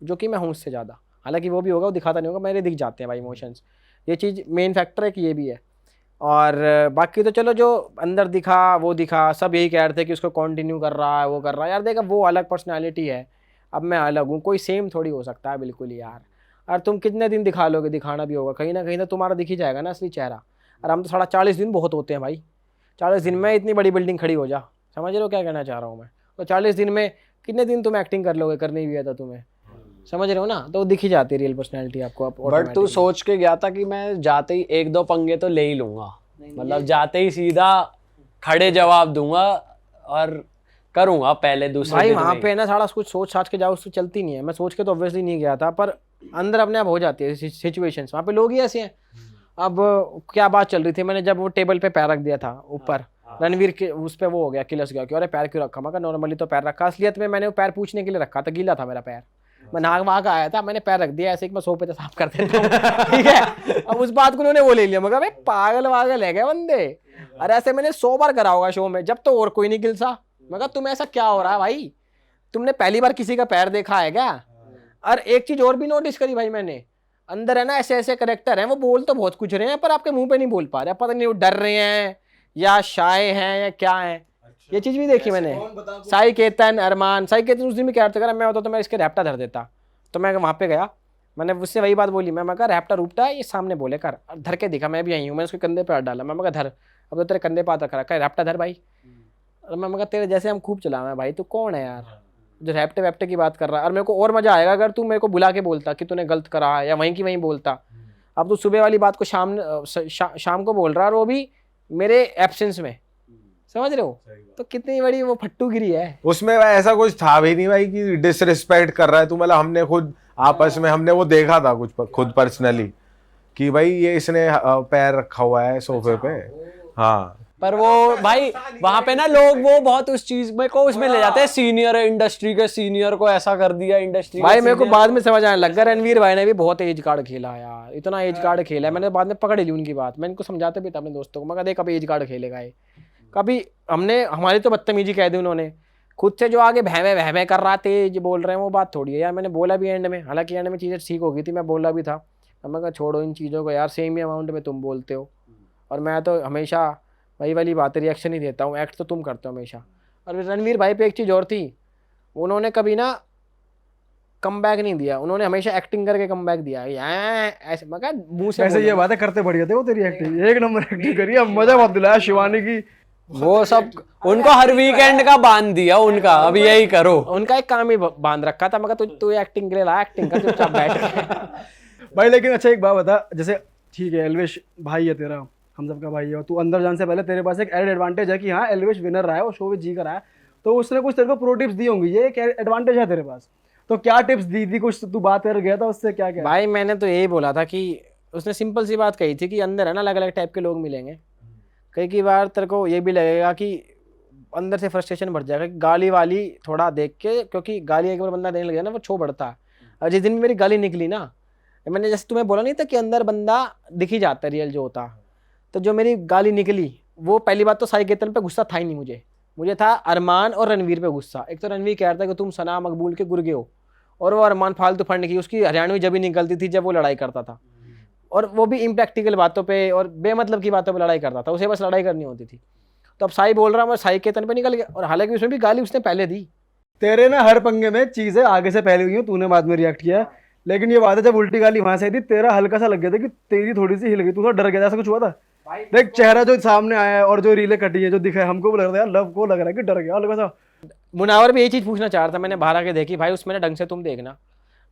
जो कि मैं हूँ उससे ज़्यादा, हालांकि वो भी होगा वो दिखाता नहीं होगा, मेरे दिख जाते हैं भाई इमोशंस, ये चीज़ मेन फैक्टर है कि ये भी है। और बाकी तो चलो जो अंदर दिखा वो दिखा, सब यही कह रहे थे कि उसको कंटिन्यू कर रहा है वो कर रहा है, यार देखा वो अलग पर्सनैलिटी है, अब मैं अलग हूँ, कोई सेम थोड़ी हो सकता है बिल्कुल ही यार। और तुम कितने दिन दिखा लोगे, दिखाना भी होगा कहीं ना कहीं तो तुम्हारा दिख ही जाएगा ना असली चेहरा। और हम तो 40 दिन बहुत होते हैं भाई, 40 दिन में इतनी बड़ी बिल्डिंग खड़ी हो जा, समझ रहे हो क्या कहना चाह रहा हूँ मैं। तो 40 दिन में कितने दिन तुम एक्टिंग कर लोगे, करनी भी है तो तुम्हें, समझ रहे हो ना, तो दिख ही जाती है रियल पर्सनैलिटी आपको। बट तू सोच के गया था कि मैं जाते ही 1-2 पंगे तो ले ही लूंगा, मतलब जाते ही सीधा खड़े जवाब दूंगा और करूंगा पहले दूसरे भाई दिन वहाँ में पे ना सारा कुछ सोच साच के जाओ उससे चलती नहीं है, मैं सोच के तो ऑब्वियसली नहीं गया था, पर अंदर अपने आप हो जाती है सिचुएशंस, वहाँ पे लोग ही ऐसे हैं। अब क्या बात चल रही थी, मैंने जब वो टेबल पे पैर रख दिया था ऊपर, रणवीर के उस पे वो हो गया, किलस गया कि अरे पैर क्यों रखा, मगर नॉर्मली तो पैर रखा, असलियत में मैंने वो पैर पूछने के लिए रखा था, गीला था मेरा पैर, मैं नाक वहाँ का आया था, मैंने पैर रख दिया ऐसे कि मैं सोफे पे साफ कर देता हूँ ठीक है। अब उस बात को उन्होंने वो ले लिया, मगर भाई पागल वागल है क्या बंदे, अरे ऐसे मैंने 100 बार करा होगा शो में, जब तो और कोई नहीं गिलसा, मगर तुम ऐसा क्या हो रहा है भाई, तुमने पहली बार किसी का पैर देखा है क्या। और एक चीज और भी नोटिस करी भाई मैंने, अंदर है ना ऐसे ऐसे करेक्टर हैं, वो बोल तो बहुत कुछ रहे हैं पर आपके मुंह पे नहीं बोल पा रहे, पता नहीं वो डर रहे हैं या शाय हैं या क्या है। ये चीज भी देखी मैंने, साई केतन अरमान, साई केतन उस दिन भी कह रहा था मैं होता तो मैं इसके रैप्टा धर देता, तो मैं वहाँ पे गया, मैंने उससे वही बात बोली, मैं कहा रैप्टा रूपटा ये सामने बोले कर, धर के दिखा, मैं भी आई हूँ, मैंने उसके कंधे पे हाथ डाला, मैं धर, अब तो तेरे कंधे पे हाथ रखा है, रैप्टा धर भाई। और मैं कहा तेरे जैसे हम खूब चला, मैं भाई तू कौन है यार जो रैप्टे वैप्टे की बात कर रहा है। और मेरे को और मजा आएगा अगर तू मेरे को बुला के बोलता कि तूने गलत करा है या वहीं की वहीं बोलता। अब तू सुबह वाली बात को शाम को बोल रहा है, और वो भी मेरे एब्सेंस में, समझ रहे हो, तो कितनी बड़ी वो फट्टूगिरी है उसमें भाई ऐसा कुछ था भी नहीं भाई कि डिसरिस्पेक्ट कर रहा है तू, मतलब हमने खुद आपस में हमने वो देखा था कुछ खुद पर्सनली कि भाई ये इसने पैर रखा हुआ है सोफे पे। हाँ पर वो भाई वहां पे ना लोग वो बहुत उस चीज में को उसमें ले जाते हैं, सीनियर इंडस्ट्री के सीनियर को ऐसा कर दिया इंडस्ट्री भाई। मेरे को बाद में समझ आने लग गया रणवीर भाई ने भी बहुत एज कार्ड खेला यार, इतना एज कार्ड खेला है, मैंने बाद में पकड़ ली उनकी बात, मैं इनको समझाते भी था अपने दोस्तों को, मगर देख कभी एज कार्ड खेलेगा ये, कभी हमने हमारी तो बदतमीजी कह दी उन्होंने, खुद से जो आगे भहमे कर रहा तेज बोल रहे हैं वो बात थोड़ी है यार। मैंने बोला भी एंड में, हालांकि एंड में चीज़ें ठीक हो गई थी, मैं बोला भी था, मैं कहा छोड़ो इन चीज़ों को यार, सेम ही अमाउंट में तुम बोलते हो, और मैं तो हमेशा वही वाली बात रिएक्शन ही देता हूँ, एक्ट तो तुम करते हो हमेशा। और रणवीर भाई पे एक चीज़ और थी, उन्होंने कभी ना कम बैक नहीं दिया, उन्होंने हमेशा एक्टिंग करके कम बैक दिया, ऐसे मगर मुंह से वैसे ये बात है करते बढ़िया थे वो, तेरी एक्टिंग एक नंबर एक्टिंग करी, अब मजा बहुत दिलाया शिवानी की। वो सब उनको हर वीकेंड का बांध दिया उनका, अब यही करो, उनका एक काम ही बांध रखा था, मगर तू एक्टिंग के लिए ला, एक्टिंग कर चुपचाप बैठ। भाई लेकिन अच्छा एक बात बता, जैसे ठीक है एल्विश भाई है तेरा, हम सबका भाई है, और तू अंदर जाने से पहले तेरे पास एक एडेड एडवांटेज है कि हाँ एल्विश विनर रहा है, वो शो भी जी कर रहा है, तो उसने कुछ तेरे को प्रो टिप्स दी होंगी, ये एक एडवांटेज है तेरे पास, तो क्या टिप्स दी थी, कुछ तू बात कर गया था उससे, क्या क्या। भाई मैंने तो यही बोला था कि उसने सिंपल सी बात कही थी कि अंदर है ना अलग अलग टाइप के लोग मिलेंगे, कई बार तेरे को ये भी लगेगा कि अंदर से फ्रस्ट्रेशन बढ़ जाएगा, गाली वाली थोड़ा देख के, क्योंकि गाली एक बार बंदा देने लग गया ना वो छो बढ़ता है। और जिस दिन मेरी गाली निकली ना, मैंने जैसे तुम्हें बोला नहीं था कि अंदर बंदा दिख ही जाता है रियल जो होता। तो जो मेरी गाली निकली वो पहली बात तो साई केतन पे गुस्सा था ही नहीं मुझे था अरमान और रणवीर पे गुस्सा। एक तो रणवीर कह रहा था कि तुम सना मकबूल के गुर्गे हो, और वो अरमान फालतू फंड की उसकी हरियाणवी जब ही निकलती थी जब वो लड़ाई करता था, और वो भी इम्प्रैक्टिकल बातों पे और बेमतलब की बातों पे लड़ाई करता था, उसे बस लड़ाई करनी होती थी। तो अब साई बोल रहा मैं साई केतन पे निकल गया, और हालांकि उसमें भी गाली उसने पहले दी। तेरे ना हर पंगे में चीजें आगे से पहले हुई हैं, तूने बाद में रिएक्ट किया, लेकिन ये बात है जब उल्टी गाली वहां से आई थी तेरा हल्का सा लग गया था कि तेरी थोड़ी सी हिल गई, तू थोड़ा डर गया था, ऐसा कुछ हुआ था? देख चेहरा जो सामने आया है और जो रीलें कटी है जो दिखा है, हमको भी लग रहा है यार, लव को लग रहा है कि डर गया हल्का सा। मुनावर भी यही चीज़ पूछना चाह रहा था, मैंने बाहर आके देखी भाई उसमें ना ढंग से तुम देखना।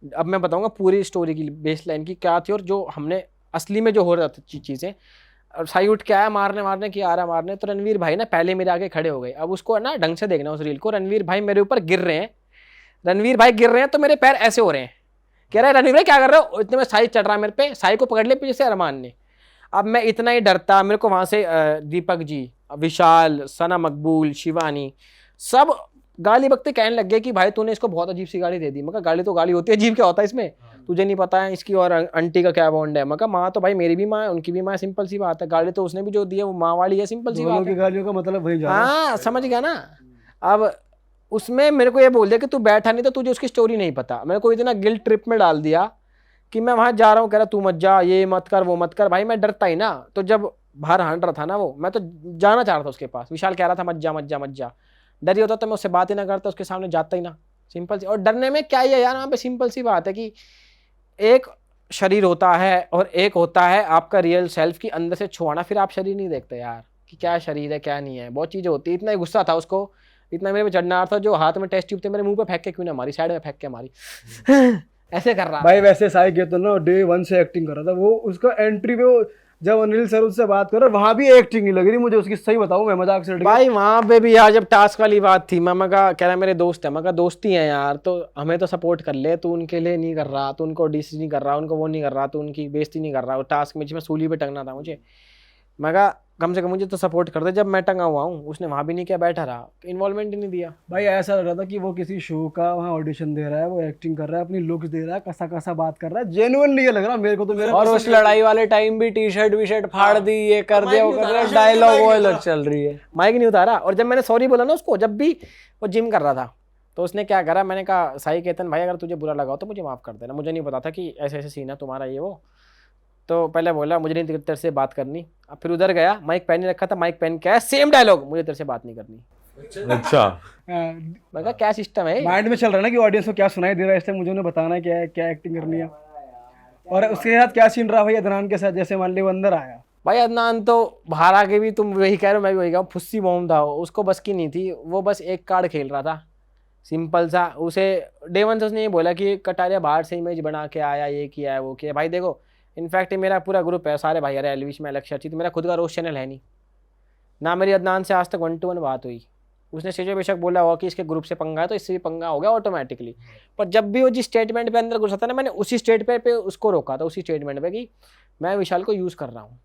अब मैं बताऊंगा पूरी स्टोरी की बेस लाइन की क्या थी और जो हमने असली में जो हो रहा था चीज़ें। और साई उठ के आया मारने की आ रहा मारने, तो रणवीर भाई ना पहले मेरे आगे खड़े हो गए। अब उसको ना ढंग से देखना उस रील को, रणवीर भाई मेरे ऊपर गिर रहे हैं, रणवीर भाई गिर रहे हैं तो मेरे पैर ऐसे हो रहे हैं, कह रहा है रणवीर भाई क्या कर रहे हो, इतने में साई चढ़ रहा है मेरे पे, साई को पकड़ ले पीछे से अरमान ने। अब मैं इतना ही डरता, मेरे को वहाँ से दीपक जी, विशाल, सना मकबूल, शिवानी सब गाली बकते कहने लग गए कि भाई तूने इसको बहुत अजीब सी गाली दे दी। मैं कहा गाली तो गाली होती है, अजीब क्या होता है इसमें, तुझे नहीं पता है इसकी और आंटी का क्या बॉन्ड है। मैं कहा माँ तो भाई मेरी भी माँ है, उनकी भी माँ है, सिंपल सी बात है, गाली तो उसने भी जो दी है वो माँ वाली है, सिंपल सी दोनों बात की है। गालियों का मतलब वही जा रहा है। हाँ समझ गया ना। अब उसमें मेरे को ये बोल दिया कि तू बैठा नहीं तो तुझे उसकी स्टोरी नहीं पता। मेरे को इतना गिल्ट ट्रिप में डाल दिया कि मैं वहां जा रहा हूँ, कह रहा तू मत जा, ये मत कर वो मत कर। भाई मैं डरता ही ना, तो जब बाहर हांड रहा था ना वो, मैं तो जाना चाह रहा था उसके पास। विशाल कह रहा था मत जा मत जा मत जा, डर ही होता तो मैं उससे बात ही ना करता, उसके सामने जाता ही ना, सिंपल सी। और डरने में क्या ही है यार, वहाँ पे सिंपल सी बात है कि एक शरीर होता है और एक होता है आपका रियल सेल्फ की अंदर से छुआना, फिर आप शरीर नहीं देखते यार कि क्या शरीर है क्या नहीं है, बहुत चीज़ें होती है। इतना ही गुस्सा था उसको, इतना मेरे पे चढ़ना था, जो हाथ में टेस्ट ट्यूब थे मेरे मुंह पे फेंक के क्यों ना मारी, साइड में फेंक के मारी ऐसे कर रहा भाई वैसे साई केतन ना डे 1 से एक्टिंग कर रहा था, वो उसका एंट्री पे वो जब अनिल सर उससे बात कर रहा वहां भी एक्टिंग नहीं लग रही मुझे उसकी, सही बताऊं मैं मजाक से हट के। भाई वहाँ पे भी यार जब टास्क वाली बात थी, मामा का कह रहा मेरे दोस्त है, मैं कहा दोस्ती है यार तो हमें तो सपोर्ट कर ले, तू उनके लिए नहीं कर रहा, तू उनको डिस नहीं कर रहा, उनको वो नहीं कर रहा, तू उनकी बेइज्जती नहीं कर रहा। और टास्क में जिसमें सूली पे टंगना था मुझे, मैं कहा कम से कम मुझे तो सपोर्ट कर दे, जब मैं टंगा हुआ हूँ। उसने वहाँ भी नहीं किया, बैठा रहा, इन्वॉल्वमेंट ही नहीं दिया। भाई ऐसा लग रहा था कि वो किसी शो का वहाँ ऑडिशन दे रहा है, वो एक्टिंग कर रहा है, अपनी लुक्स दे रहा है, कसा कसा बात कर रहा है, जेन्युइनली ये लग रहा है मेरे को तो। मेरा और उस लड़ाई वाले टाइम भी टी शर्ट वी-शर्ट फाड़ दी, ये कर दिया वो कर दिया, डायलॉग वो अलग चल रही है, माइक नहीं उतारा। और जब मैंने सॉरी बोला ना उसको, जब भी वो जिम कर रहा था, तो उसने क्या करा, मैंने कहा साई केतन भाई अगर तुझे बुरा लगा हो तो मुझे माफ़ कर देना, मुझे नहीं पता था कि ऐसे ऐसे सीन है तुम्हारा ये वो। तो पहले बोला मुझे नहीं तेरे से बात करनी। अब फिर उधर गया, माइक पहन रखा था, माइक पहन के आया, सेम डायलॉग, मुझे तेरे से बात नहीं करनी। अच्छा मैं कहा क्या सिस्टम है। माइंड में चल रहा है ना कि ऑडियंस को क्या सुनाई दे रहा है, इसलिए मुझे उन्हें बताना है क्या है, क्या एक्टिंग करनी है। और उसके साथ क्या सीन रहा भाई अदनान के साथ, जैसे मान ली वो अंदर आया। भाई अदनान तो बाहर आके भी तुम वही कह रहे हो, मैं भी वही कह रहा हूँ, फुस्सी मोम था, उसको बस की नहीं थी, वो बस एक कार्ड खेल रहा था सिंपल सा। उसे डे 1 से उसने ये बोला कि कटारिया बाहर से इमेज बना के आया, ये किया है वो किया। भाई देखो इनफैक्ट मेरा पूरा ग्रुप है, सारे भाई अरे एलविश में लक्ष्य अच्छी, तो मेरा खुद का रोस्ट चैनल है नहीं ना, मेरी अदनान से आज तक 1-to-1 बात हुई। उसने सीधे बेशक बोला हुआ कि इसके ग्रुप से पंगा है, तो इससे भी पंगा हो गया ऑटोमेटिकली। पर जब भी वो जिस स्टेटमेंट पे अंदर घुसा था ना, मैंने उसी स्टेटमेंट पे उसको रोका था, उसी स्टेटमेंट पे कि मैं विशाल को यूज़ कर रहा हूँ।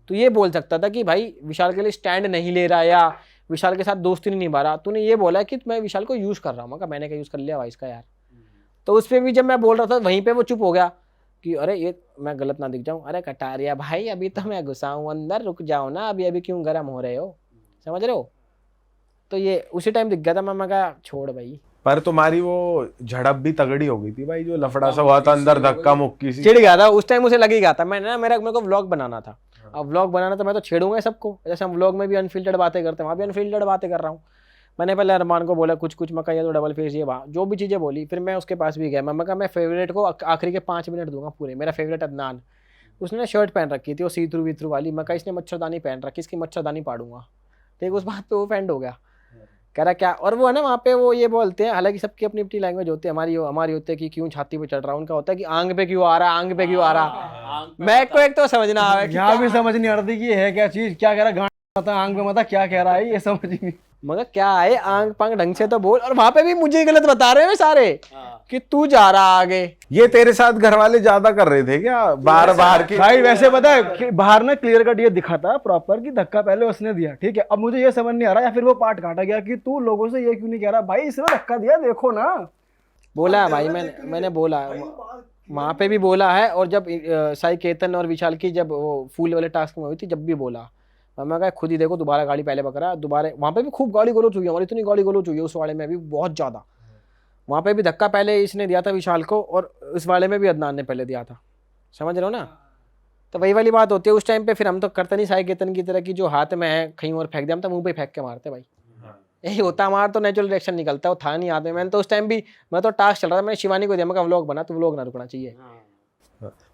तो ये बोल सकता था कि भाई विशाल के लिए स्टैंड नहीं ले रहा या विशाल के साथ दोस्ती नहीं निभा रहा, तूने ये बोला कि मैं विशाल को यूज़ कर रहा हूँ। मैं मैंने क्या यूज़ कर लिया भाई इसका यार। तो उस पर भी जब मैं बोल रहा था वहीं पर वो चुप हो गया कि अरे ये मैं गलत ना दिख जाऊँ, अरे कटारिया भाई अभी तो मैं घुसा हूँ अंदर, रुक जाओ ना, अभी क्यों गर्म हो रहे हो, समझ रहे हो। तो ये उसी टाइम दिख गया था, मैं कहा छोड़ भाई। पर तुम्हारी वो झड़प भी तगड़ी हो गई थी भाई, जो लफड़ा सा हुआ था अंदर, धक्का मुक्की सी। चिढ़ गया था उस टाइम, उसे लग ही गया था। मैंने ना मेरे को व्लॉग बनाना था, अब व्लॉग बनाना तो मैं तो छेड़ूंगा सबको, जैसे हम व्लॉग में भी अनफिल्टर्ड बातें करते हैं, वहाँ भी अनफिल्टर्ड बातें कर रहा हूँ। मैंने पहले अरमान को बोला कुछ मका, ये तो डबल फेस ये वहाँ जो भी चीज़ें बोली। फिर मैं उसके पास भी गया, मैं कहा मैं फेवरेट को आखिरी के 5 मिनट दूंगा पूरे। मेरा फेवरेट अदनान, उसने शर्ट पहन रखी थी वो सी थ्रू वी थ्रू वाली, मैं कहा इसने मच्छरदानी पहन रखी, इसकी मच्छरदानी पाड़ूंगा। ठीक, उस बात पे वो फ्रेंड हो गया, कह रहा क्या। और वो है ना वहाँ पे वो ये बोलते हैं, हालांकि सबकी अपनी अपनी लैंग्वेज होती है, हमारी होती है कि क्यों छाती पे चढ़ रहा है, उनका होता है कि आंग पे क्यों आ रहा, आंग पे क्यों आ रहा। मैं को एक तो समझना आ यहाँ भी समझ नहीं आ रही कि है क्या चीज, क्या कह रहा, गांड मता आंग पे मता क्या कह रहा है, ये समझ ही नहीं। मगर क्या है आंग पांग ढंग से तो बोल। और वहां पे भी मुझे गलत बता रहे हैं सारे कि तू जा रहा आगे। ये तेरे साथ घर वाले ज्यादा कर रहे थे क्या, बार की? भाई वैसे पता है कि बाहर ना क्लियर कट ये दिखा था प्रॉपर कि धक्का पहले उसने दिया, ठीक है। अब मुझे ये समझ नहीं आ रहा, या फिर वो पार्ट काटा गया कि तू लोगों से ये क्यों नहीं कह रहा भाई इसने धक्का दिया देखो ना। बोला है भाई मैंने बोला वहाँ पे भी बोला है, और जब साई केतन और विशाल की जब वो फूल वाले टास्क में हुई थी जब भी बोला, मैं कहा खुद ही देखो दोबारा गाड़ी पहले पकड़ा, दोबारा वहाँ पे भी खूब गाली गलोच हुई है, और इतनी गाली गलोच हुई है उस वाले में भी बहुत ज़्यादा। वहाँ पे भी धक्का पहले इसने दिया था विशाल को, और इस वाले में भी अदनान ने पहले दिया था, समझ रहे हो ना। तो वही वाली बात होती है उस टाइम पे, फिर हम तो करते नहीं साई केतन की तरह की जो हाथ में है कहीं और फेंक दिया, हम तो मुंह पे फेंक के मारते भाई, यही होता हमारा तो नेचुरल रिएक्शन निकलता है, वो था नहीं हाथ में। मैंने तो उस टाइम भी, मैं तो टास्क चल रहा था, मैंने शिवानी को दिया, मैं कहा व्लॉग बना, तो व्लॉग ना रुकना चाहिए।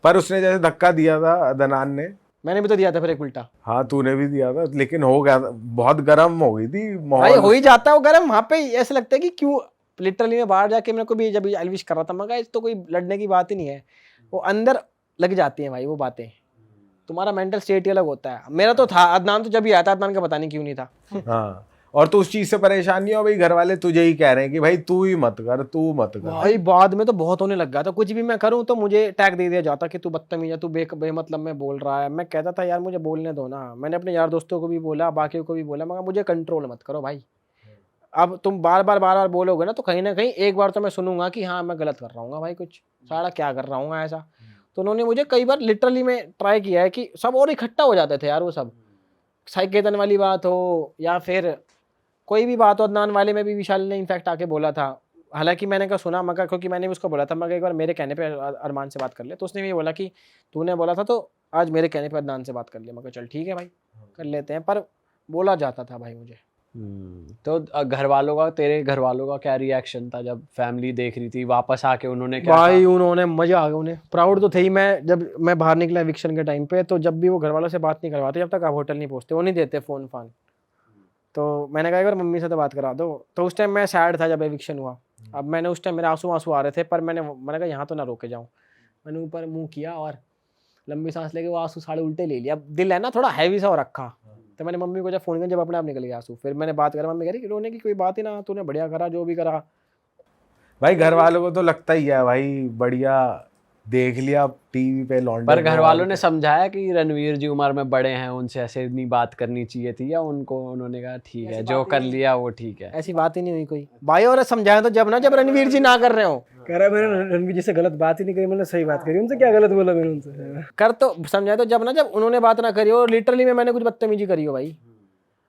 पर उसने जैसे धक्का दिया था अदनान ने, मैंने भी तो दिया था फिर एक उल्टा। हाँ तूने भी दिया था, लेकिन हो गया था, बहुत गर्म हो गई थी भाई माहौल। हो ही जाता है वो गर्म, वहाँ पे ऐसा लगता है कि क्यों, लिटरली मैं बाहर जाके मेरे को भी जब एलविश कर रहा था, मैं कहा तो कोई लड़ने की बात ही नहीं है, वो अंदर लग जाती है भाई वो बातें, तुम्हारा मेंटल स्टेट ही अलग होता है। मेरा तो था, अदनान तो जब ही आया था, अदनान का पता नहीं क्यों नहीं था। हाँ, और तू उस चीज से परेशान नहीं हो भाई, घर वाले तुझे ही कह रहे हैं कि भाई तू ही मत कर, तू मत कर। भाई बाद में तो बहुत होने लग गया था, कुछ भी मैं करूं तो मुझे टैग दे दिया जाता कि तू बदतमीज है, तू बेमतलब में बोल रहा है। मैं कहता था यार मुझे बोलने दो ना, मैंने अपने यार दोस्तों को भी बोला, बाकियों को भी बोला, मगर मुझे कंट्रोल मत करो भाई, अब तुम बार बार बोलोगे ना कहीं एक बार तो मैं सुनूंगा कि हाँ मैं गलत कर रहा हूँ भाई, कुछ सारा क्या कर रहा हूँ ऐसा। तो उन्होंने मुझे कई बार लिटरली में ट्राई किया है कि सब और इकट्ठा हो जाते थे यार, वो सब साई केतन वाली बात हो या फिर कोई भी बात हो, अदनान वाले में भी विशाल ने इनफैक्ट आके बोला था, हालांकि मैंने कहा सुना, मगर क्योंकि मैंने भी उसको बोला था, मगर एक बार मेरे कहने पे अरमान से बात कर ले, तो उसने भी बोला कि तूने बोला था तो आज मेरे कहने पे अदनान से बात कर ले। मगर चल ठीक है भाई कर लेते हैं, पर बोला जाता था भाई मुझे। तो घर वालों का, तेरे घर वालों का क्या रिएक्शन था जब फैमिली देख रही थी वापस आके, उन्होंने क्या भाई कहा? उन्होंने मजा आ गया, उन्हें प्राउड तो थे ही। मैं जब मैं बाहर निकला एविक्शन के टाइम पे, तो जब भी वो घर वालों से बात नहीं करवाते जब तक आप होटल नहीं पहुंचते, वो नहीं देते फोन फान। तो मैंने कहा एक बार मम्मी से तो बात करा दो। तो उस टाइम मैं सैड था जब एविक्शन हुआ, अब मैंने उस टाइम मेरे आंसू आ रहे थे, पर मैंने कहा यहाँ तो ना रोके जाऊँ, मैंने ऊपर मुंह किया और लंबी सांस लेके वो आंसू साढ़े उल्टे ले लिया। अब दिल है ना थोड़ा हैवी सा हो रखा, तो मैंने मम्मी को जब फोन किया जब अपने आप निकल गया आंसू, फिर मैंने बात करा, मम्मी कह रही रोने की कोई बात ही ना, तूने बढ़िया करा जो भी करा। भाई घर वालों को तो लगता ही है भाई, बढ़िया देख लिया टीवी पे लौंडे। पर घर वालों ने समझाया कि रणवीर जी उम्र में बड़े हैं, उनसे ऐसे नहीं बात करनी चाहिए थी, या उनको उन्होंने कहा ठीक है जो कर लिया वो ठीक है? ऐसी बात ही नहीं हुई कोई भाई, और समझाया तो जब रणवीर जी ना कर रहे हो। कह रहा है मैंने रणवीर जी से गलत बात ही नहीं करी, मैंने सही बात करी, उनसे क्या गलत बोला मैंने उनसे। कर तो समझाया तो जब उन्होंने बात ना करी हो, और लिटरली में मैंने कुछ बदतमीजी करी हो भाई।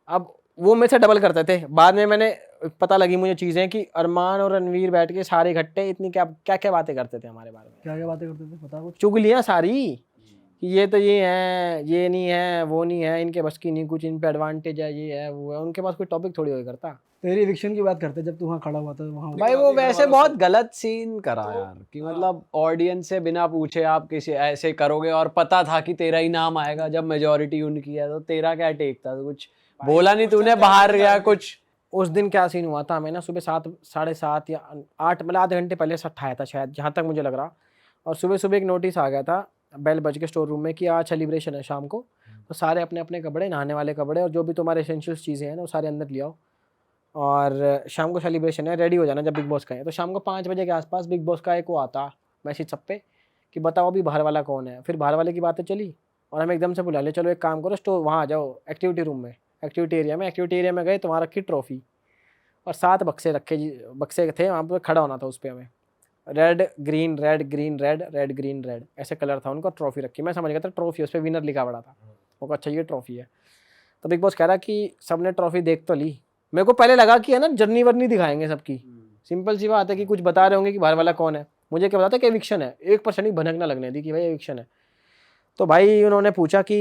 अब वो मेरे से डबल करते थे, बाद में मैंने पता लगी मुझे चीजें कि अरमान और रणवीर बैठ के सारे इकट्ठे इतनी क्या बातें करते थे हमारे बारे में। क्या बातें करते थे पता कुछ? चुगलियां सारी कि ये तो ये है, ये नहीं है, वो नहीं है, इनके बस की नहीं कुछ, इन पे एडवांटेज है, ये है वो है, उनके पास कोई टॉपिक थोड़ी हो करता। तेरी एविक्शन की बात करते जब तू वहाँ खड़ा हुआ था वहाँ। भाई वो वैसे बहुत गलत सीन करा यार, कि मतलब ऑडियंस से बिना पूछे आप किसी ऐसे करोगे, और पता था कि तेरा ही नाम आएगा, जब मेजोरिटी उनकी है तो तेरा क्या टेक था? तो कुछ बोला नहीं तूने बाहर गया कुछ? उस दिन क्या सीन हुआ था, मैंने सुबह 7 साढ़े 7 या 8 मतलब आधे घंटे पहले से उठाया था शायद, जहाँ तक मुझे लग रहा। और सुबह एक नोटिस आ गया था बेल बज के स्टोर रूम में कि आज सेलिब्रेशन है शाम को, तो सारे अपने अपने कपड़े, नहाने वाले कपड़े और जो भी तुम्हारे एसेंशियल्स चीज़ें हैं ना वो सारे अंदर ले आओ, और शाम को सेलिब्रेशन है, रेडी हो जाना जब बिग बॉस का है। तो शाम को 5 बजे के आसपास बिग बॉस का एक वो आता मैसेज सब पे कि बताओ अभी बाहर वाला कौन है। फिर बाहर वाले की बातें चली और हमें एकदम से बुला लिया, चलो एक काम करो स्टोर वहाँ आ जाओ एक्टिविटी रूम में, एक्टिविटी एरिया में गए तो वहाँ रखी ट्रॉफी और 7 बक्से रखे, बक्से थे वहाँ पर खड़ा होना था, उस पर हमें red green red green red red green red ऐसे कलर था उनका, ट्रॉफी रखी। मैं समझ गया था ट्रॉफी, उस पर विनर लिखा पड़ा था, वो अच्छा ये ट्रॉफी है। तो बिग बॉस कह रहा कि सबने ट्रॉफी देख तो ली। मेरे को पहले लगा कि है ना जर्नी वर्नी दिखाएंगे सबकी, सिंपल सी बात है कि कुछ बता रहे होंगे कि बाहर वाला कौन है। मुझे क्या पता था कि एविक्शन है, 1% ही भनक ना लगने दी कि भाई एविक्शन है। तो भाई उन्होंने पूछा कि